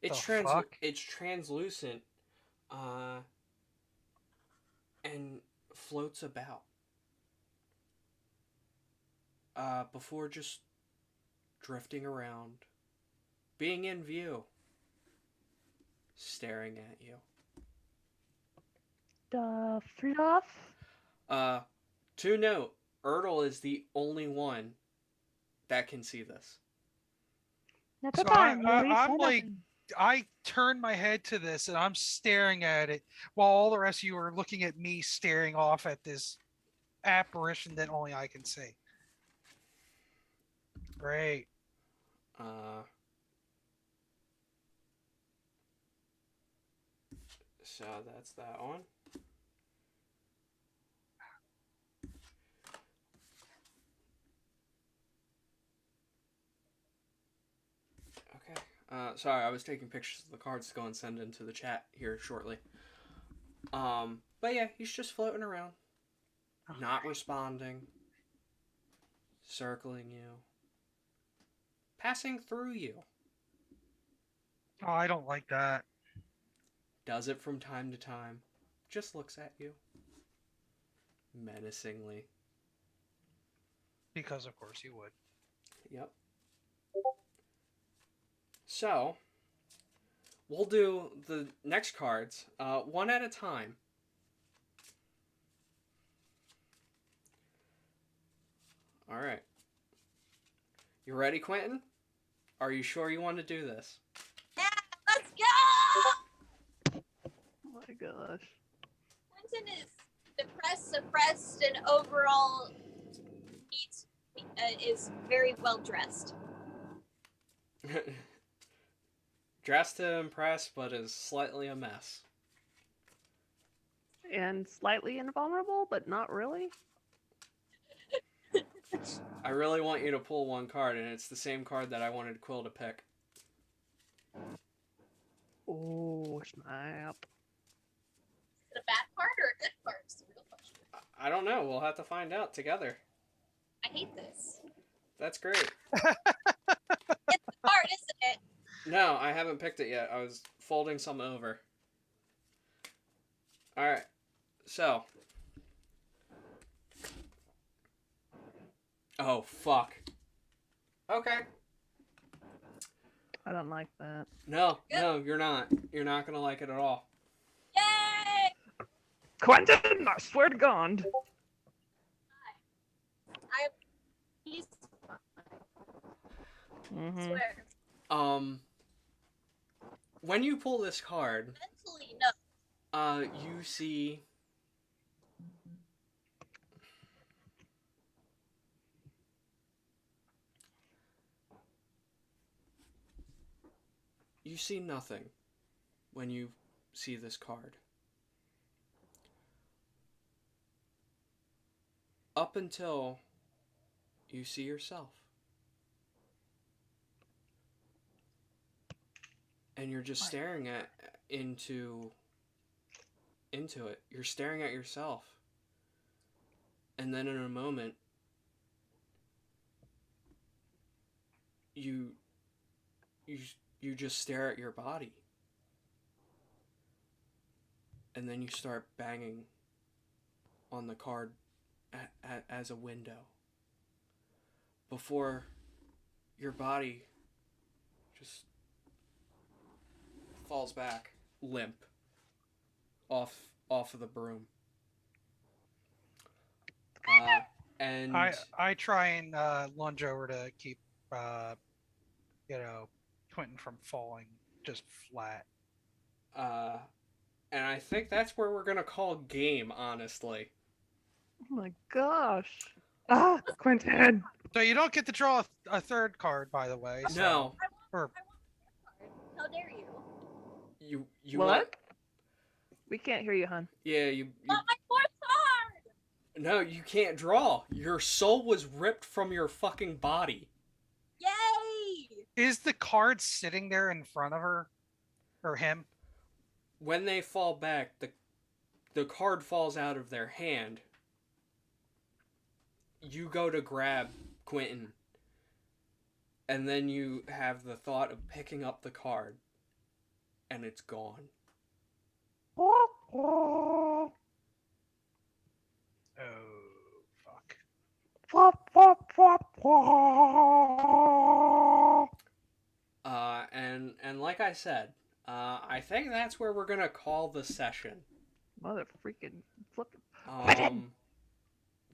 It's fuck? it's translucent, and floats about. Before just drifting around, being in view, staring at you. The fluff. To note, Ertl is the only one that can see this. Never So mind. I'm like, I turn my head to this and I'm staring at it while all the rest of you are looking at me staring off at this apparition that only I can see. Great. So that's that one. Okay. Sorry, I was taking pictures of the cards to go and send into the chat here shortly. But yeah, he's just floating around, not responding, circling you, passing through you. Oh, I don't like that. Does it from time to time. Just looks at you menacingly. Because of course you would. Yep. So, we'll do the next cards one at a time. All right. You ready, Quentin? Are you sure you want to do this? Yeah, let's go! Oh my gosh. Quentin is depressed, suppressed, and overall is very well dressed. Dressed to impress, but is slightly a mess. And slightly invulnerable, but not really. I really want you to pull one card, and it's the same card that I wanted Quill to pick. Oh, snap. Is it a bad card or a good card? Is the real question. I don't know. We'll have to find out together. I hate this. That's great. It's the card, isn't it? No, I haven't picked it yet. I was folding some over. Alright. So. Oh, fuck. Okay. I don't like that. No, you're not. You're not gonna like it at all. Yay! Quentin, I swear to God. He's Mm-hmm. swear. When you pull this card, Mentally, no. you see nothing when you see this card. Up until you see yourself. And you're just staring into it. You're staring at yourself. And then in a moment, you just stare at your body. And then you start banging on the card as a window. Before your body just falls back, limp, off of the broom. And I try and lunge over to keep Quentin from falling just flat. and I think that's where we're gonna call game, honestly. Oh my gosh. Ah, Quentin. So you don't get to draw a third card, by the way. So, No, Or How dare you? you What? want- We can't hear you, hon. yeah, you Not my fourth card! no, you can't draw. Your soul was ripped from your fucking body. Yay! is the card sitting there in front of her or him? When they fall back, the card falls out of their hand. You go to grab Quentin, and then you have the thought of picking up the card, and it's gone. Oh fuck! And like I said, I think that's where we're gonna call the session. Mother freaking flipping.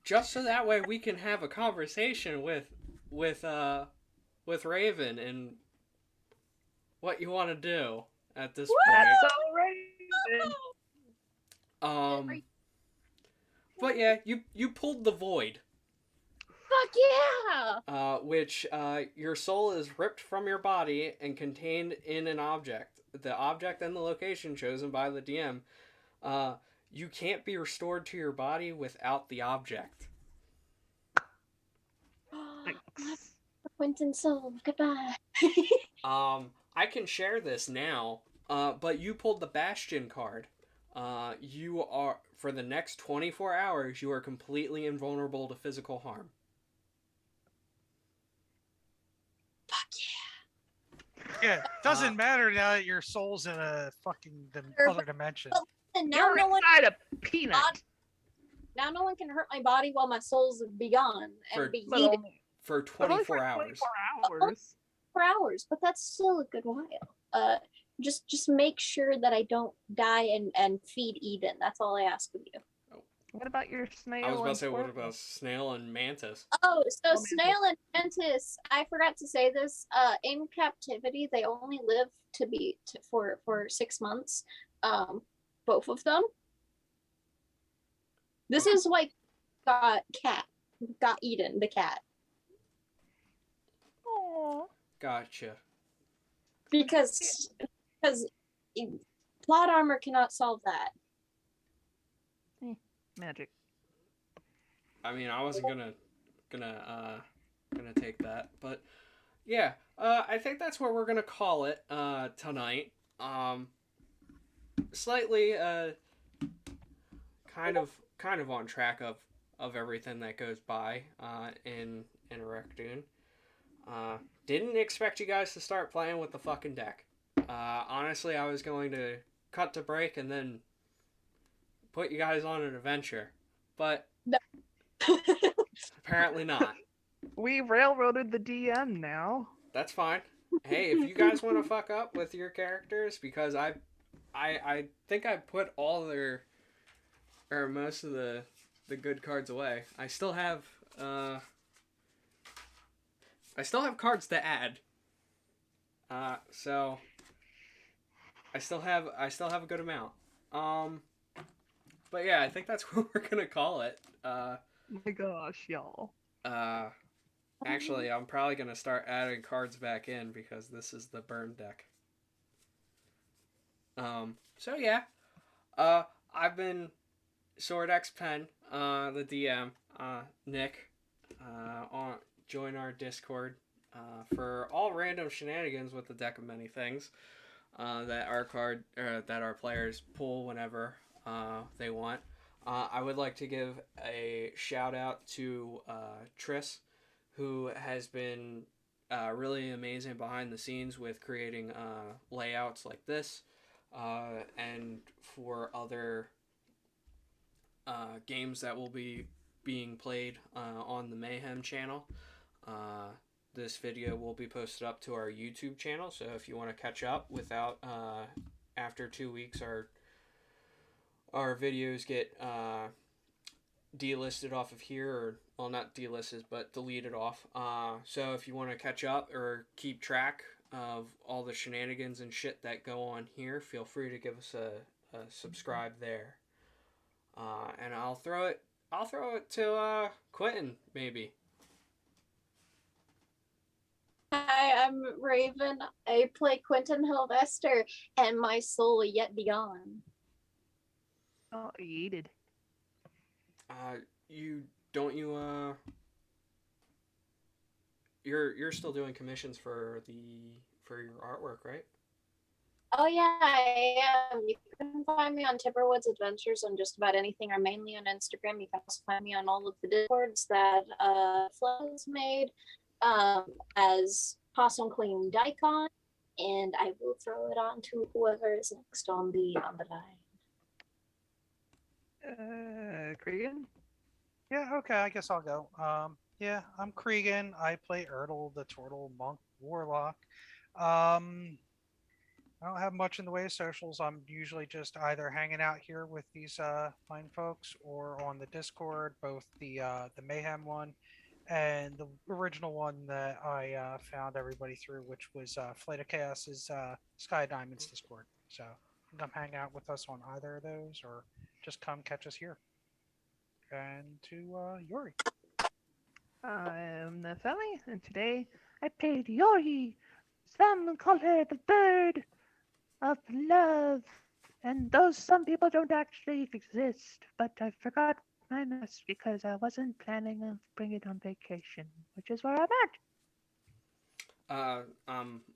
Just so that way we can have a conversation with Raven and what you want to do at this That's point. so Raven. But yeah, you pulled the void. Fuck yeah! Which your soul is ripped from your body and contained in an object. The object and the location chosen by the DM. You can't be restored to your body without the object. Thanks. Quentin soul, goodbye. I can share this now, but you pulled the Bastion card. You are, for the next 24 hours, you are completely invulnerable to physical harm. Yeah, doesn't matter now that your soul's in a fucking other dimension. And now You're no one, inside a peanut. now no one can hurt my body while my soul's be gone For- and be But eaten only, For but only 24 for hours. 24 hours. for hours, but that's still a good while. just make sure that I don't die and feed Eden. That's all I ask of you. What about your I was snail about to and say, what squirrel? about snail and mantis? Oh, so Oh, snail and mantis. I forgot to say this. In captivity, they only live for 6 months. Both of them. This is like got Eden the cat Aw. Gotcha. because plot armor cannot solve that. Magic. I mean, I wasn't gonna take that, but yeah, I think that's what we're gonna call it tonight. Slightly kind of on track of everything that goes by in Ereckdoon. Didn't expect you guys to start playing with the fucking deck. Honestly, I was going to cut to break and then put you guys on an adventure, but No. apparently not. We railroaded the DM now. That's fine. Hey, if you guys want to fuck up with your characters, because I think I put all their or most of the good cards away. I still have cards to add. So I still have a good amount. But yeah, I think that's what we're gonna call it. My gosh, y'all. Actually, I'm probably gonna start adding cards back in because this is the burn deck. So yeah, I've been Sword X Pen, the DM, Nick, on join our Discord, for all random shenanigans with the deck of many things, that our players pull whenever, they want. I would like to give a shout out to, Triss, who has been, really amazing behind the scenes with creating, layouts like this, and for other, games that will be being played, on the Mayhem channel. This video will be posted up to our YouTube channel, so if you want to catch up without, after 2 weeks, our videos get, delisted off of here, or well, not delisted, but deleted off. So if you want to catch up or keep track of all the shenanigans and shit that go on here, feel free to give us a subscribe there. And I'll throw it to Quentin, maybe. Hi, I'm Raven. I play Quentin Hilvester, and my soul yet beyond. Oh, yeeted. You don't you you're still doing commissions for your artwork, right? Oh yeah, I am. You can find me on Timberwoods Adventures on just about anything, or mainly on Instagram. You can also find me on all of the Discords that Flo has made, as Possum Queen Daikon, and I will throw it on to whoever is next on the line. Cregan? Yeah, okay, I guess I'll go. Yeah, I'm Cregan. I play Erdl, the Turtle Monk Warlock. I don't have much in the way of socials. I'm usually just either hanging out here with these fine folks or on the Discord, both the Mayhem one and the original one that I found everybody through, which was Flight of Chaos's Sky Diamonds Discord. So you can come hang out with us on either of those, or just come catch us here. And to Yuri. I'm Nefeli, and today I played Yori. Some call her the bird of love. And those some people don't actually exist, but I forgot my mask because I wasn't planning on bringing it on vacation, which is where I'm at.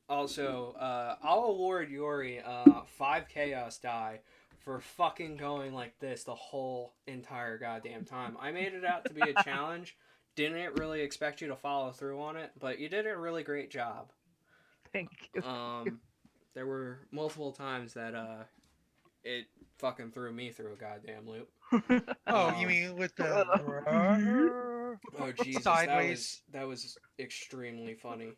Also, I'll award Yori 5 chaos die for fucking going like this the whole entire goddamn time. I made it out to be a challenge. Didn't really expect you to follow through on it, but you did a really great job. thank you. There were multiple times that it fucking threw me through a goddamn loop. Oh, you mean with the Oh Jesus, sideways? that was extremely funny.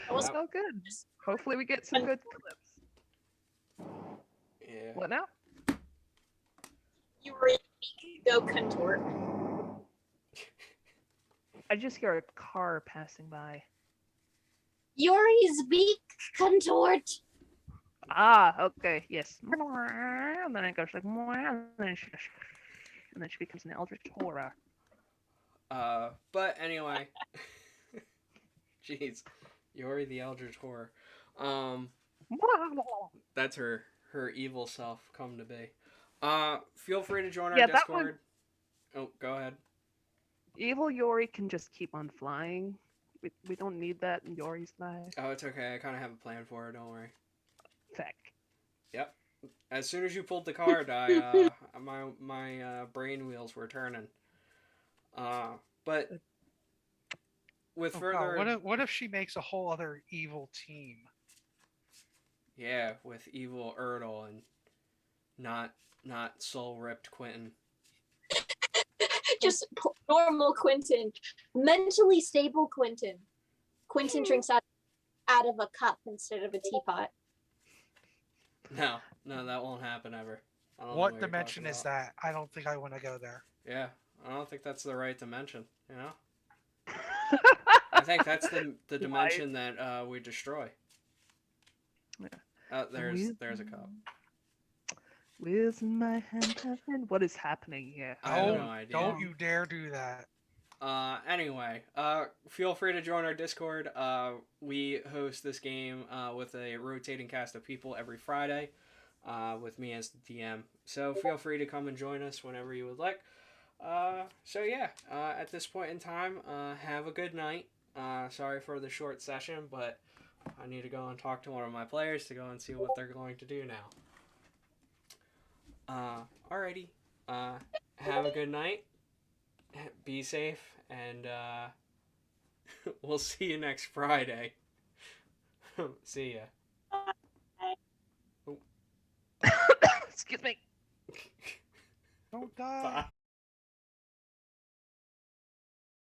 I was Yep. Oh, good. Hopefully, we get some good clips. Yeah. What now? you were go contort. I just hear a car passing by. Yuri's beak contort. Ah, okay, yes. And then it goes like, and then she becomes an eldritch horror. But anyway, jeez, Yori the Eldritch Horror. Um, that's her evil self come to be. Feel free to join our Yeah, that one. Discord. Oh, go ahead. Evil Yori can just keep on flying. We don't need that in Yori's life. Oh, it's okay. I kind of have a plan for her. Don't worry. Feck. Yep. As soon as you pulled the card, my brain wheels were turning. But with Oh, further, God, what if she makes a whole other evil team? yeah, with evil Erdle and not soul ripped Quentin. Just normal Quentin, mentally stable Quentin. Quentin drinks out of a cup instead of a teapot. No, that won't happen ever. I don't know What you're dimension talking is about. that? I don't think I want to go there. Yeah, I don't think that's the right dimension. You know, I think that's the dimension that we destroy. Yeah. There's a cup. Where's my hand? What is happening here? I have no idea. Don't you dare do that. Anyway, feel free to join our Discord. We host this game with a rotating cast of people every Friday, with me as the DM. So feel free to come and join us whenever you would like. So yeah, at this point in time, have a good night. Sorry for the short session, but I need to go and talk to one of my players to go and see what they're going to do now. Alrighty. Have a good night. Be safe, and we'll see you next Friday. See ya. Excuse me. Don't die. Bye.